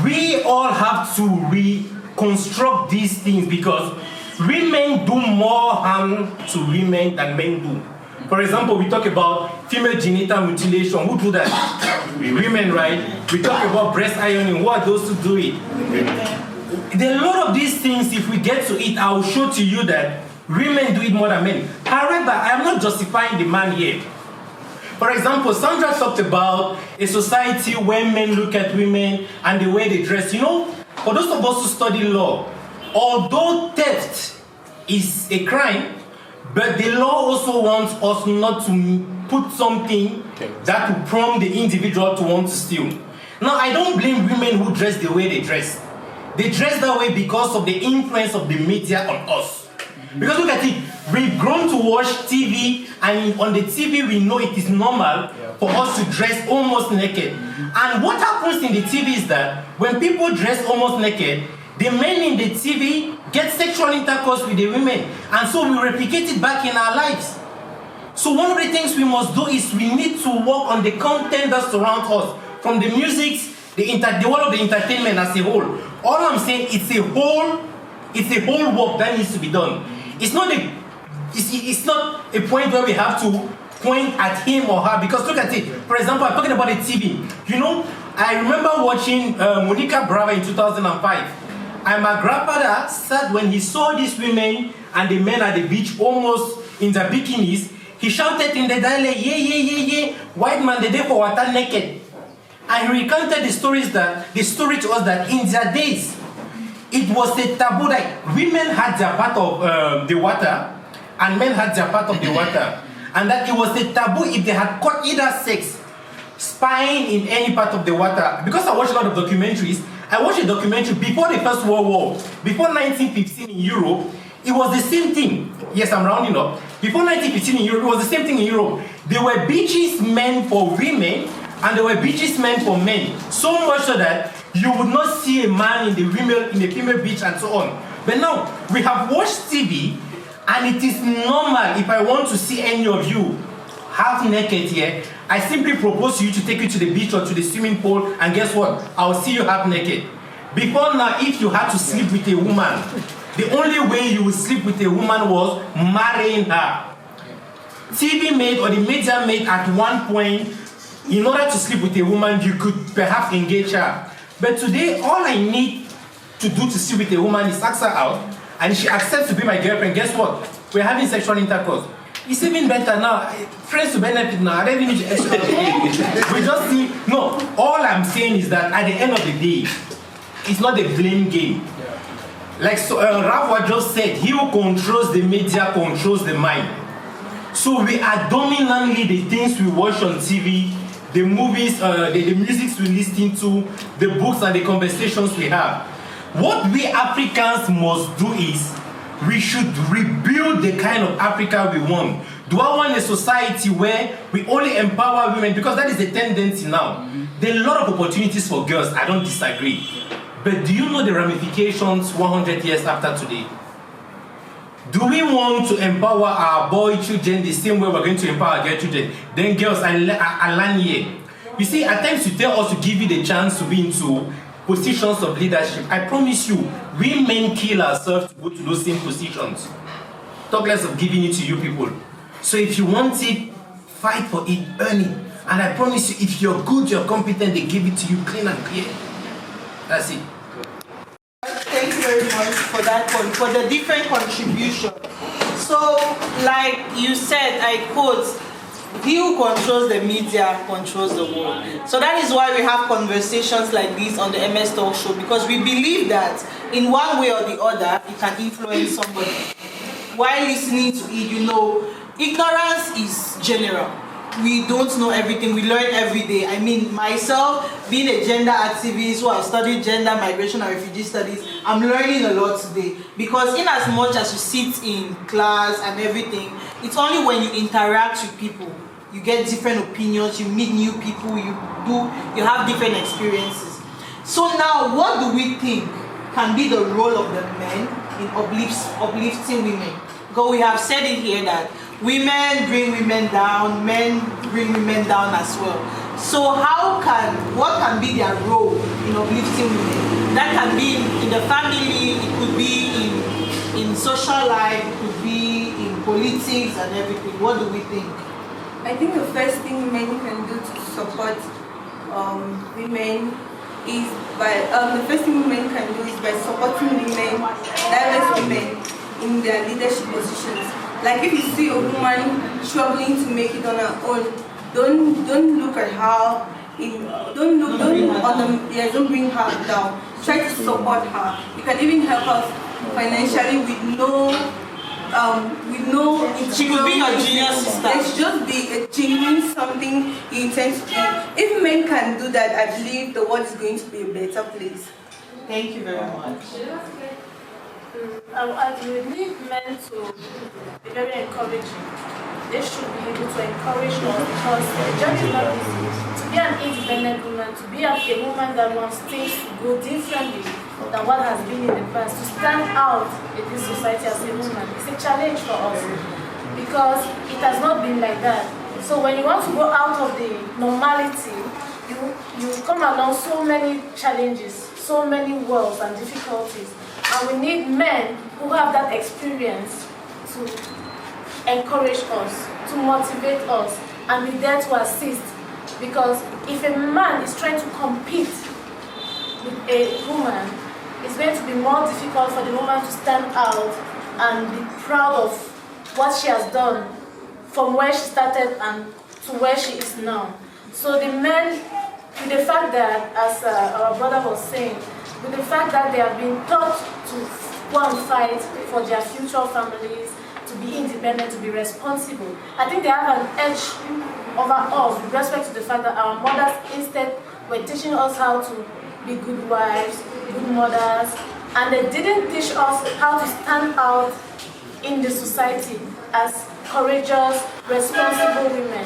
we all have to reconstruct these things, because women do more harm to women than men do. For example, we talk about female genital mutilation. Who do that? Women, right? We talk about breast ironing. Who are those who do it? There are a lot of these things. If we get to it, I will show to you that women do it more than men. However, I am not justifying the man here. For example, Sandra talked about a society where men look at women and the way they dress. You know, for those of us who study law, although theft is a crime, but the law also wants us not to put something that will prompt the individual to want to steal. Now, I don't blame women who dress the way they dress. They dress that way because of the influence of the media on us. Because look at it, we've grown to watch TV, and on the TV we know it is normal for us to dress almost naked. And what happens in the TV is that when people dress almost naked, the men in the TV get sexual intercourse with the women, and so we replicate it back in our lives. So one of the things we must do is we need to work on the content that surrounds us, from the music, the world of the entertainment as a whole. All I'm saying, it's a whole work that needs to be done. It's not a point where we have to point at him or her, because look at it. For example, I'm talking about the TV. You know, I remember watching Monica Brava in 2005. And my grandfather said when he saw these women and the men at the beach almost in their bikinis, he shouted in the dialect, yeah, yeah, yeah, yeah, white man, they there for water naked. And he recounted the story to us that in their days, it was a taboo that women had their part of the water and men had their part of the water. And that it was a taboo if they had caught either sex spying in any part of the water. Because I watch a lot of documentaries, I watched a documentary before the First World War, before 1915 in Europe. It was the same thing. Yes, I'm rounding up. Before 1915 in Europe, it was the same thing in Europe. There were beaches meant for women and there were beaches meant for men. So much so that you would not see a man in the female beach and so on. But now, we have watched TV, and it is normal if I want to see any of you half naked here, I simply propose to you to take you to the beach or to the swimming pool, and guess what? I'll see you half naked. Before now, if you had to sleep with a woman, the only way you would sleep with a woman was marrying her. TV made, or the media made at one point, in order to sleep with a woman, you could perhaps engage her. But today, all I need to do to sleep with a woman is ask her out, and if she accepts to be my girlfriend, guess what? We're having sexual intercourse. It's even better now. Friends to benefit now. I don't even need to extra. We just see. No, all I'm saying is that at the end of the day, it's not a blame game. Like Rafa just said, he who controls the media controls the mind. So we are dominantly the things we watch on TV the movies, the music we listen to, the books and the conversations we have. What we Africans must do is, we should rebuild the kind of Africa we want. Do I want a society where we only empower women? Because that is the tendency now. There are a lot of opportunities for girls, I don't disagree. But do you know the ramifications 100 years after today? Do we want to empower our boy children the same way we're going to empower our girl children? Then girls, I learn here. You see, at times you tell us to give you the chance to be into positions of leadership. I promise you, we men kill ourselves to go to those same positions. Talk less of giving it to you people. So if you want it, fight for it, earn it. And I promise you, if you're good, you're competent, they give it to you clean and clear. That's it. Thank you very much for that point, for the different contribution. So, like you said, I quote, "He who controls the media controls the world." So that is why we have conversations like this on the MS Talk Show, because we believe that in one way or the other, it can influence somebody. While listening to it, you know, ignorance is general. We don't know everything, we learn every day. I mean, myself, being a gender activist who have studied gender, migration and refugee studies, I'm learning a lot today. Because in as much as you sit in class and everything, it's only when you interact with people, you get different opinions, you meet new people, you have different experiences. So now, what do we think can be the role of the men in uplifting women? Because we have said it here that women bring women down, men bring women down as well. So what can be their role in uplifting women? That can be in the family, it could be in social life, it could be in politics and everything. What do we think? I think the first thing men can do to support women is by supporting women, diverse women in their leadership positions. Like if you see a woman struggling to make it on her own, don't look at her. Don't bring her down. Try to support her. You can even help her financially with no. She could be your junior sister. It should just be a genuine something you intend to do. If men can do that, I believe the world is going to be a better place. Thank you very much. I would need men to be very encouraging. They should be able to encourage us, because the journey is not easy. To be an independent woman, to be a woman that wants things to go differently than what has been in the past, to stand out in this society as a woman, it's a challenge for us, because it has not been like that. So when you want to go out of the normality, you come along so many challenges, so many worlds and difficulties. And we need men who have that experience to encourage us, to motivate us, and be there to assist. Because if a man is trying to compete with a woman, it's going to be more difficult for the woman to stand out and be proud of what she has done from where she started and to where she is now. So the men, with the fact that, as our brother was saying, with the fact that they have been taught to go and fight for their future families, to be independent, to be responsible, I think they have an edge over us with respect to the fact that our mothers instead were teaching us how to be good wives, good mothers, and they didn't teach us how to stand out in the society as courageous, responsible women.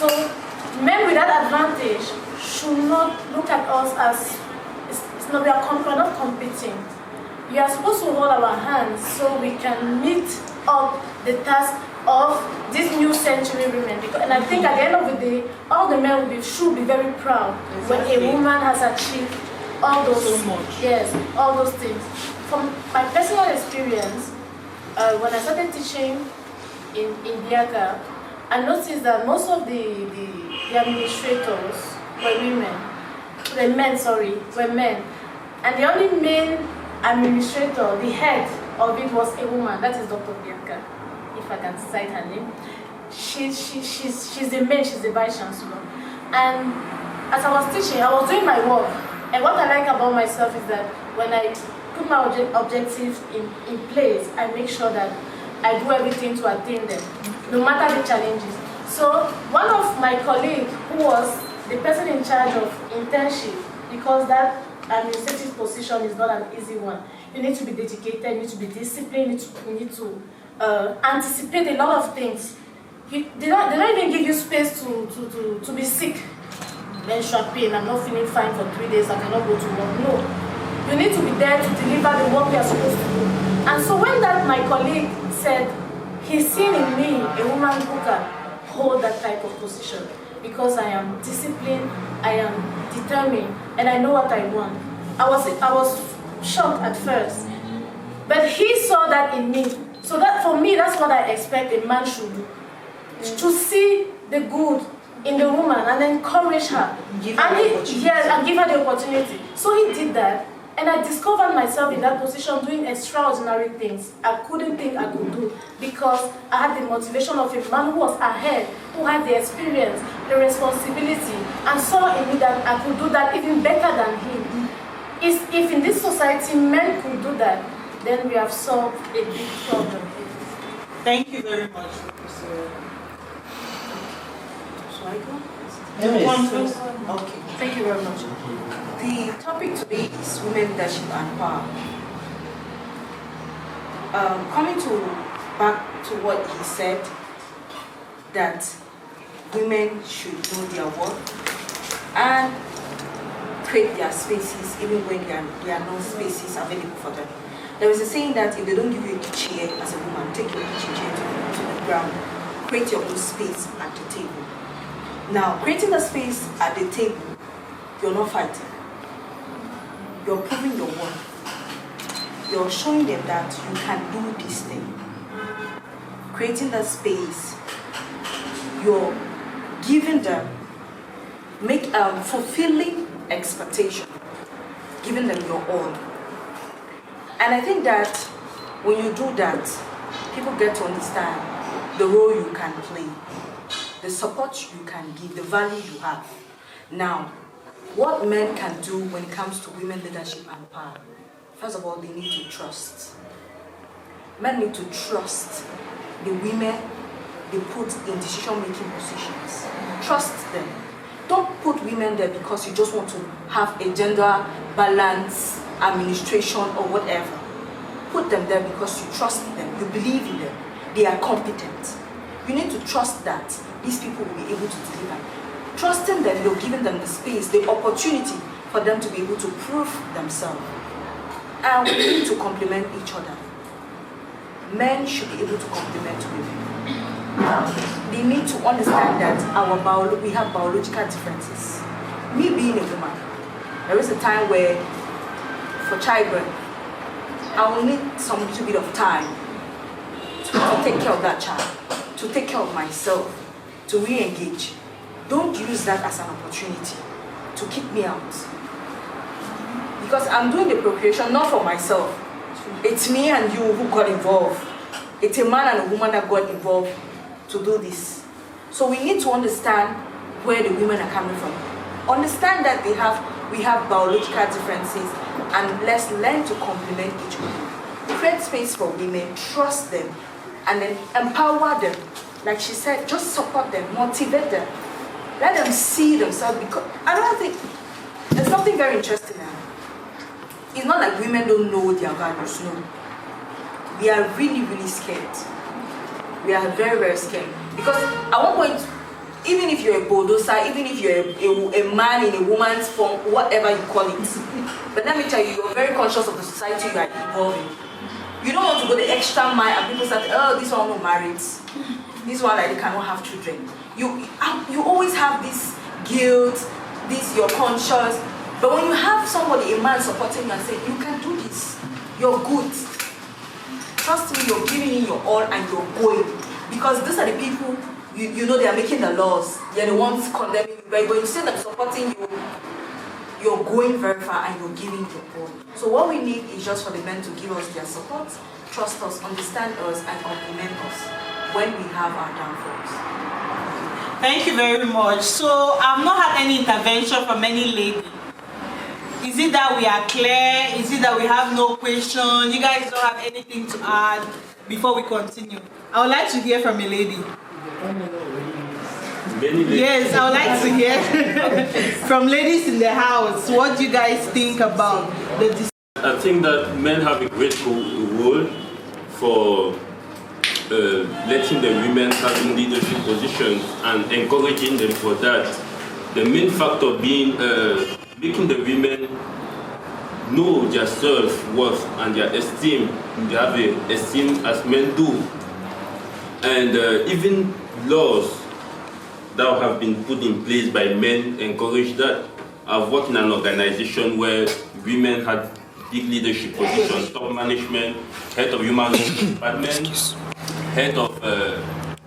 So men with that advantage should not look at us as we are not competing. We are supposed to hold our hands so we can meet up the task of this new century women. And I think at the end of the day, all the men should be very proud when a woman has achieved all those, all those things. From my personal experience, when I started teaching in Biaka, I noticed that most of the administrators were women. Were men. And the only main administrator, the head of it, was a woman. That is Dr. Bianca, if I can cite her name. She's the main, she's the vice chancellor. And as I was teaching, I was doing my work. And what I like about myself is that when I put my objectives in place, I make sure that I do everything to attain them, no matter the challenges. So one of my colleagues who was the person in charge of internship, because that administrative position is not an easy one. You need to be dedicated, you need to be disciplined, you need to anticipate a lot of things. They don't even give you space to be sick. Menstrual pain, I'm not feeling fine for 3 days, I cannot go to work. No. You need to be there to deliver the work you are supposed to do. And so when my colleague said, he's seen in me a woman who can hold that type of position, because I am disciplined, I am determined, and I know what I want. I was shocked at first, but he saw that in me. So that for me, that's what I expect a man should do. To see the good in the woman and encourage her. And give her the opportunity. So he did that, and I discovered myself in that position doing extraordinary things I couldn't think I could do, because I had the motivation of a man who was ahead, who had the experience, the responsibility, and saw in me that I could do that even better than him. If in this society men could do that, then we have solved a big problem. Thank you very much, Professor. Shall I go? Yes. Okay, thank you very much. The topic today is women leadership and power. Coming back to what he said, that women should know their worth and create their spaces even when there are no spaces available for them. There is a saying that if they don't give you a chair as a woman, take your kitchen chair to the ground, create your own space at the table. Now, creating the space at the table, you're not fighting. You're proving your worth. You're showing them that you can do this thing. Creating the space, you're giving them, fulfilling expectation, giving them your all. And I think that when you do that, people get to understand the role you can play, the support you can give, the value you have. Now, what men can do when it comes to women leadership and power? First of all, they need to trust. Men need to trust the women they put in decision-making positions. Trust them. Don't put women there because you just want to have a gender balance administration or whatever. Put them there because you trust them, you believe in them, they are competent. You need to trust that these people will be able to deliver. Trusting them, you're giving them the space, the opportunity for them to be able to prove themselves. And we need to complement each other. Men should be able to complement women. They need to understand that we have biological differences. Me being a woman, there is a time where for childbirth, I will need some little bit of time to take care of that child, to take care of myself, to re-engage. Don't use that as an opportunity to kick me out. Because I'm doing the procreation not for myself. It's me and you who got involved. It's a man and a woman that got involved to do this. So we need to understand where the women are coming from. Understand that we have biological differences, and let's learn to complement each other. Create space for women, trust them, and then empower them. Like she said, just support them, motivate them. Let them see themselves, because I don't think, there's something very interesting now. It's not like women don't know their values, no. We are really, really scared. We are very, very scared. Because at one point, even if you're a bulldozer, even if you're a man in a woman's form, whatever you call it, but let me tell you, you're very conscious of the society you are involved in. You don't want to go the extra mile and people say, oh, this one no married. This one like they cannot have children. You always have this guilt, you're conscious. But when you have somebody, a man supporting you and saying, you can do this, you're good. Trust me, you're giving in your all and you're going. Because these are the people, you know they are making the laws. They're the ones condemning you. But when you say that supporting you, you're going very far and you're giving your all. So what we need is just for the men to give us their support, trust us, understand us, and compliment us when we have our downfalls. Thank you very much. So I've not had any intervention from any lady. Is it that we are clear? Is it that we have no question? You guys don't have anything to add before we continue? I would like to hear from a lady. Many ladies. Yes, I would like to hear from ladies in the house. What do you guys think about the? I think that men have a great role for letting the women have in leadership positions and encouraging them for that. The main factor being making the women know their self-worth and their esteem. They have a esteem as men do. And even laws that have been put in place by men encourage that. I've worked in an organization where women had big leadership positions, top management, head of human resources department, head of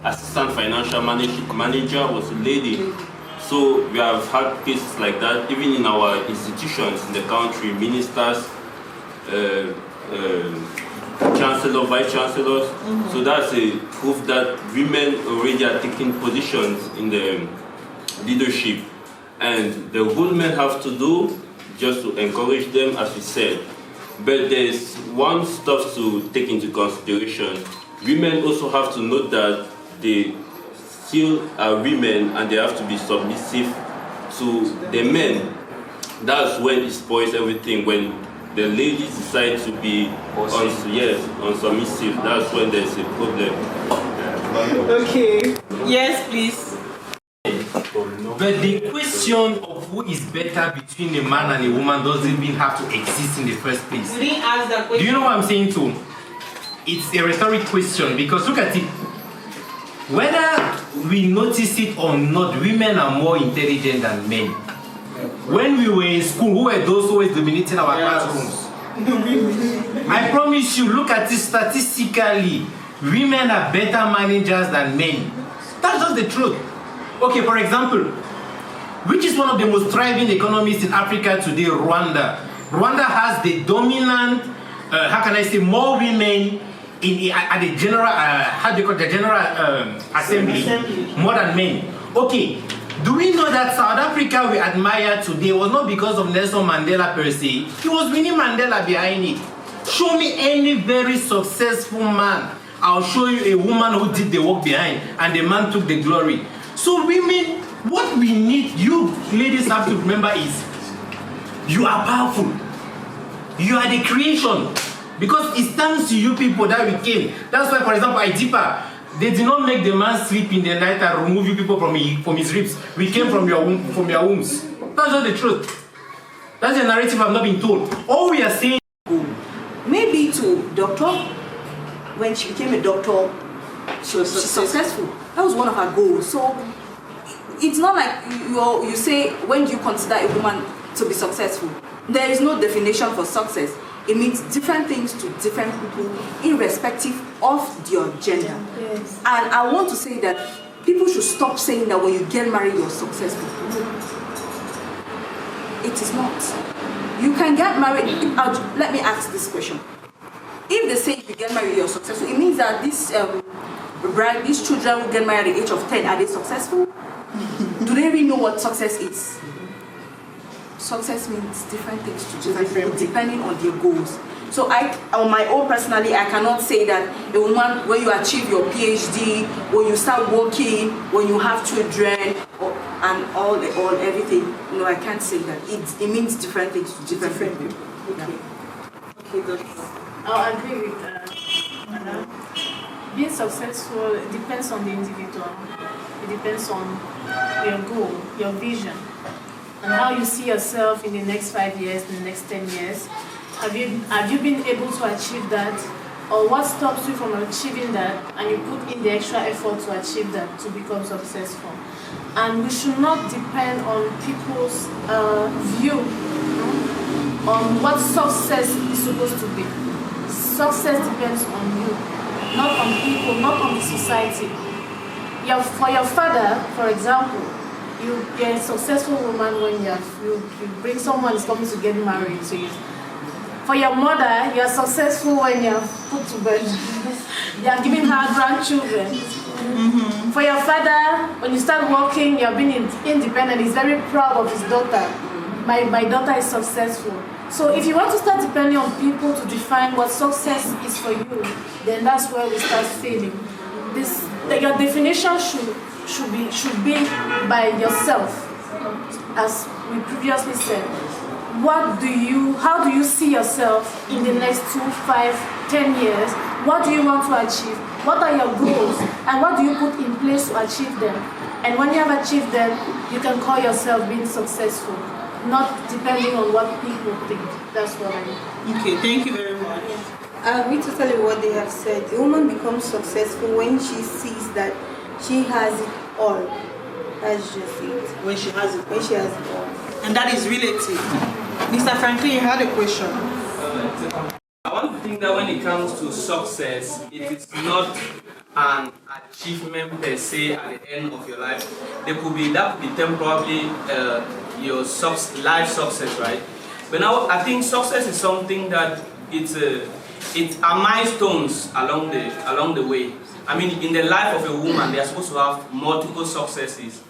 assistant financial manager was a lady. So we have had cases like that, even in our institutions in the country, ministers, chancellor, vice chancellors. So that's a proof that women already are taking positions in the leadership. And the whole men have to do just to encourage them, as we said. But there's one stuff to take into consideration. Women also have to note that they still are women and they have to be submissive to the men. That's when it spoils everything. When the ladies decide to be unsubmissive, that's when there's a problem. Okay. Yes, please. But the question of who is better between a man and a woman doesn't even have to exist in the first place. We didn't ask that question. Do you know what I'm saying too? It's a rhetoric question because look at it. Whether we notice it or not, women are more intelligent than men. When we were in school, who were those always dominating our classrooms? I promise you, look at it statistically. Women are better managers than men. That's just the truth. Okay, for example, which is one of the most thriving economies in Africa today, Rwanda. Rwanda has the dominant, how can I say, more women at the general, assembly, more than men. Okay, do we know that South Africa we admire today was not because of Nelson Mandela per se? It was Winnie Mandela behind it. Show me any very successful man. I'll show you a woman who did the work behind and the man took the glory. So women, what we need, you ladies have to remember is, you are powerful. You are the creation. Because it stands to you people that we came. That's why, for example, Idipa, they did not make the man sleep in the night and remove you people from his ribs. We came from your wombs. That's just the truth. That's the narrative I've not been told. All we are saying. Maybe to doctor, when she became a doctor, she's successful. That was one of her goals. So it's not like you say, when do you consider a woman to be successful? There is no definition for success. It means different things to different people, irrespective of their gender. Yes. And I want to say that people should stop saying that when you get married, you're successful. It is not. You can get married. Let me ask this question. If they say if you get married, you're successful, it means that these children who get married at the age of 10, are they successful? Do they really know what success is? Success means different things to different people depending on their goals. So on my own personally, I cannot say that a woman, when you achieve your PhD, when you start working, when you have children, and everything. No, I can't say that. It means different things to different people. Okay. Okay, doctor. I'll agree with Anna. Being successful depends on the individual. It depends on your goal, your vision, and how you see yourself in the next 5 years, in the next 10 years. Have you been able to achieve that? Or what stops you from achieving that, and you put in the extra effort to achieve that, to become successful? And we should not depend on people's view on what success is supposed to be. Success depends on you, not on people, not on the society. For your father, for example, you're a successful woman when you bring someone who's coming to get married to you. For your mother, you're successful when you're put to bed. You're giving her grandchildren. Mm-hmm. For your father, when you start working, you're being independent. He's very proud of his daughter. My daughter is successful. So if you want to start depending on people to define what success is for you, then that's where we start failing. Your definition should be by yourself, as we previously said. How do you see yourself in the next 2, 5, 10 years? What do you want to achieve? What are your goals? And what do you put in place to achieve them? And when you have achieved them, you can call yourself being successful, not depending on what people think. That's what I mean. Okay, thank you very much. I agree totally what they have said. A woman becomes successful when she sees that she has it all. That's just it. When she has it. When she has it all. And that is relative. Mr. Franklin, you had a question. I want to think that when it comes to success, it is not an achievement per se at the end of your life. That could be temporarily your life success, right? But now I think success is something that it's milestones along the way. I mean, in the life of a woman, they are supposed to have multiple successes.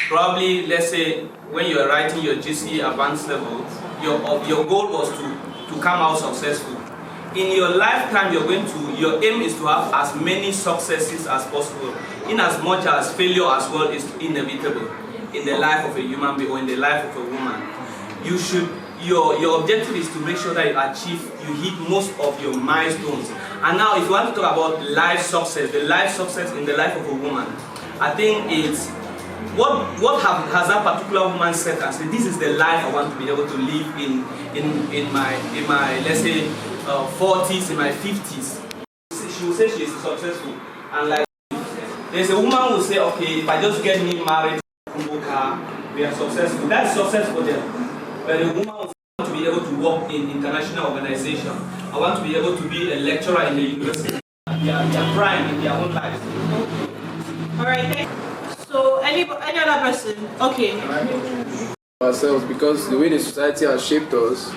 Probably, let's say, when you are writing your GCE advanced level, your goal was to come out successful. In your lifetime, your aim is to have as many successes as possible, in as much as failure as well is inevitable in the life of a human being or in the life of a woman. Your objective is to make sure that you hit most of your milestones. And now, if you want to talk about life success, the life success in the life of a woman, I think it's what has that particular woman said and said, this is the life I want to be able to live in my let's say 40s, in my 50s. She will say she is successful. And like there's a woman who will say, okay, if I just get me married, we are successful. That's success for them. But a woman will want to be able to work in international organization. I want to be able to be a lecturer in the university. They are prime in their own lives. Alright, so any other person? Okay. Ourselves, because the way the society has shaped us,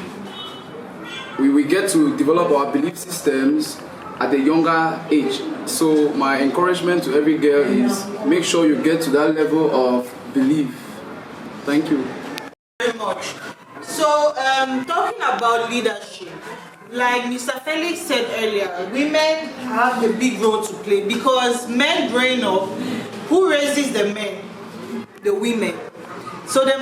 we get to develop our belief systems at a younger age. So my encouragement to every girl is make sure you get to that level of belief. Thank you. Very much. So talking about leadership, like Mr. Felix said earlier, women have a big role to play because men growing up, who raises the men? The women. So their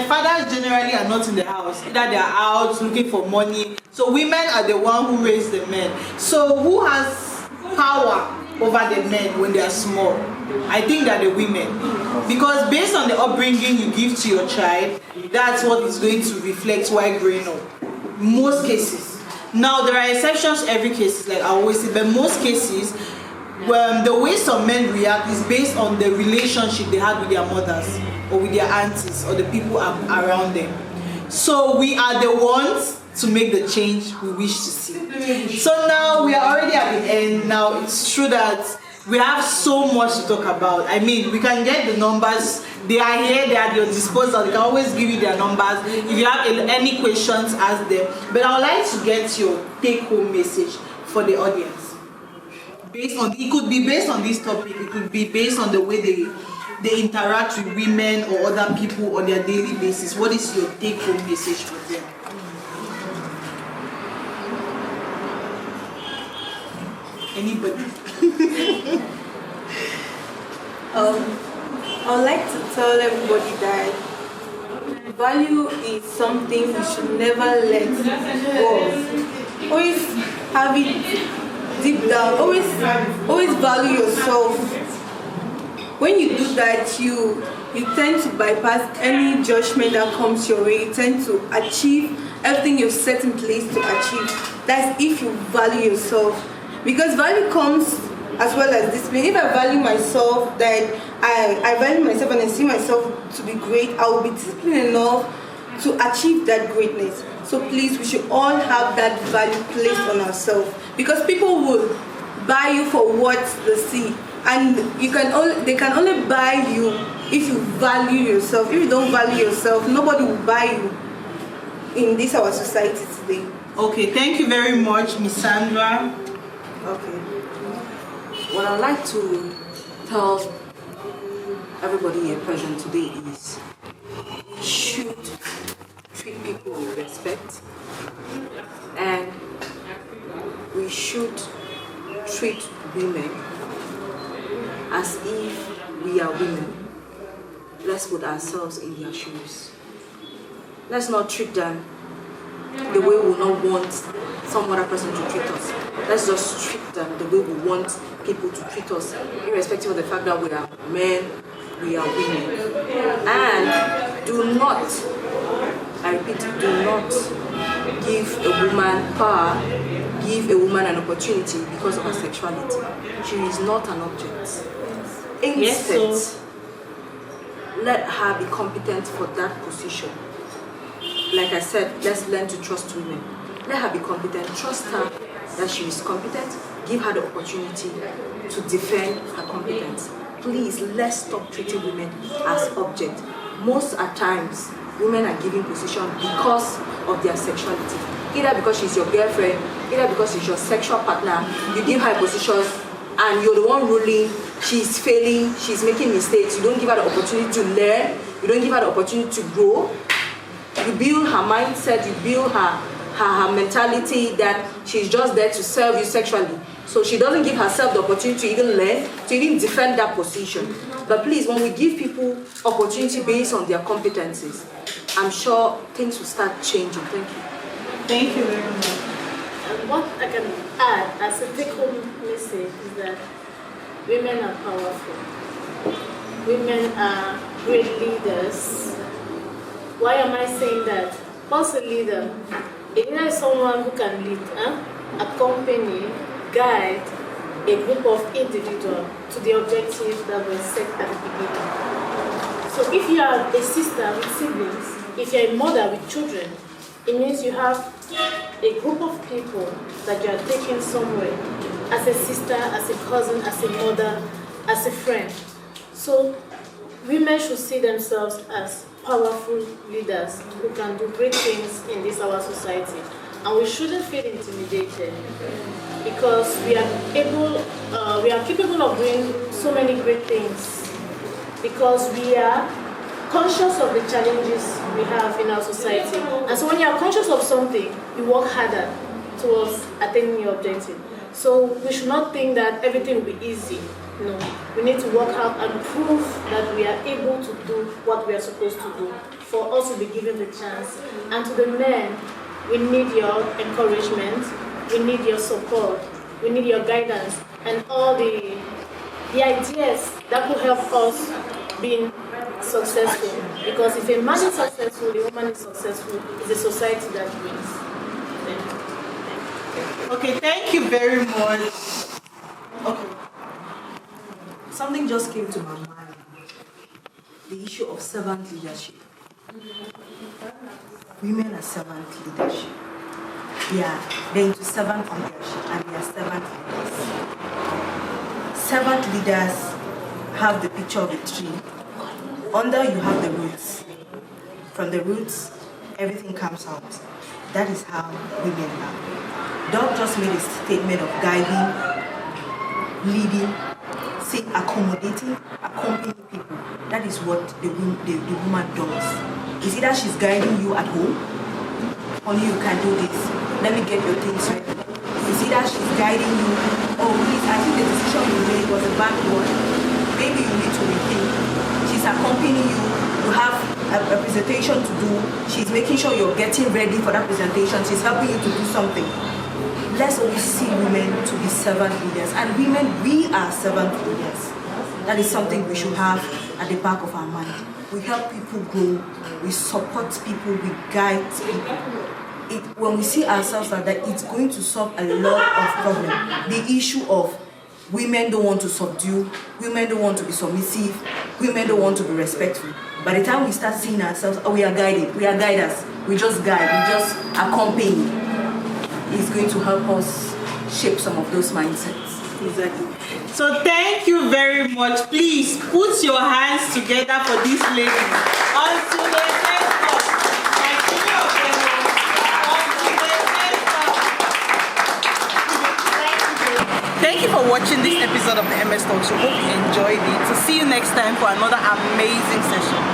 fathers generally are not in the house. Either they are out looking for money. So women are the one who raise the men. So who has power over the men when they are small? I think that the women. Because based on the upbringing you give to your child, that's what is going to reflect while growing up. Most cases. Now there are exceptions to every case, like I always say, but most cases, the way some men react is based on the relationship they had with their mothers or with their aunties or the people around them. So we are the ones to make the change we wish to see. So now we are already at the end. Now it's true that we have so much to talk about. I mean, we can get the numbers. They are here, they are at your disposal. They can always give you their numbers. If you have any questions, ask them. But I would like to get your take-home message for the audience. It could be based on this topic. It could be based on the way they interact with women or other people on their daily basis. What is your take-home message for them? Anybody? I would like to tell everybody that value is something you should never let go of. Always have it deep down. Always value yourself. When you do that, you tend to bypass any judgment that comes your way. You tend to achieve everything you've set in place to achieve. That's if you value yourself. Because value comes as well as discipline. If I value myself, that I value myself and I see myself to be great, I will be disciplined enough to achieve that greatness. So please, we should all have that value placed on ourselves. Because people will buy you for what they see. And they can only buy you if you value yourself. If you don't value yourself, nobody will buy you in this our society today. Okay, thank you very much, Miss Sandra. Okay. What I'd like to tell everybody here present today is we should treat people with respect, and we should treat women as if we are women, let's put ourselves in their shoes. Let's not treat them the way we will not want some other person to treat us. Let's just treat them the way we want people to treat us, irrespective of the fact that we are men, we are women. And do not, I repeat, do not give a woman power, give a woman an opportunity because of her sexuality. She is not an object. Instead, let her be competent for that position. Like I said, let's learn to trust women. Let her be competent. Trust her that she is competent. Give her the opportunity to defend her competence. Please, let's stop treating women as objects. Most at times, women are given position because of their sexuality. Either because she's your girlfriend, either because she's your sexual partner. You give her a position and you're the one ruling. She's failing, she's making mistakes. You don't give her the opportunity to learn. You don't give her the opportunity to grow. You build her mindset, you build her mentality that she's just there to serve you sexually. So she doesn't give herself the opportunity to even learn, to even defend that position. But please, when we give people opportunity based on their competencies, I'm sure things will start changing. Thank you. Thank you very much. And what I can add as a take-home message is that women are powerful. Women are great leaders. Why am I saying that? What's a leader? A leader is someone who can lead, accompany, guide a group of individuals to the objective that was set at the beginning. So if you are a sister with siblings, if you're a mother with children, it means you have a group of people that you are taking somewhere as a sister, as a cousin, as a mother, as a friend. So women should see themselves as powerful leaders who can do great things in this our society. And we shouldn't feel intimidated because we are capable of doing so many great things because we are conscious of the challenges we have in our society. And so when you are conscious of something, you work harder towards attaining your objective. So we should not think that everything will be easy. No, we need to work hard and prove that we are able to do what we are supposed to do for us to be given the chance. And to the men, we need your encouragement, we need your support, we need your guidance, and all the ideas that will help us being successful. Because if a man is successful, a woman is successful, it's a society that wins. Okay, thank you very much. Okay. Something just came to my mind. The issue of servant leadership. Women are servant leadership. They're into servant leadership and they are servant leaders. Servant leaders have the picture of a tree. Under you have the roots. From the roots, everything comes out. That is how women are. Doc just made a statement of guiding, leading, say accommodating, accompanying people. That is what the woman does. It's either she's guiding you at home, only you can do this. Let me get your things ready. It's either she's guiding you, oh please, I think the decision you made was a bad one. Maybe you need to rethink. She's accompanying you. You have a presentation to do. She's making sure you're getting ready for that presentation. She's helping you to do something. Let's always see women to be servant leaders. And women, we are servant leaders. That is something we should have at the back of our mind. We help people grow. We support people. We guide people. When we see ourselves like that, it's going to solve a lot of problems. The issue of women don't want to subdue, women don't want to be submissive, women don't want to be respectful. By the time we start seeing ourselves, oh, we are guided, we are guiders, we just guide, we just accompany. It's going to help us shape some of those mindsets. Exactly. So thank you very much. Please put your hands together for this lady. Until the next talk. Thank you for watching this episode of the MS Talk Show. Hope you enjoyed it. So see you next time for another amazing session.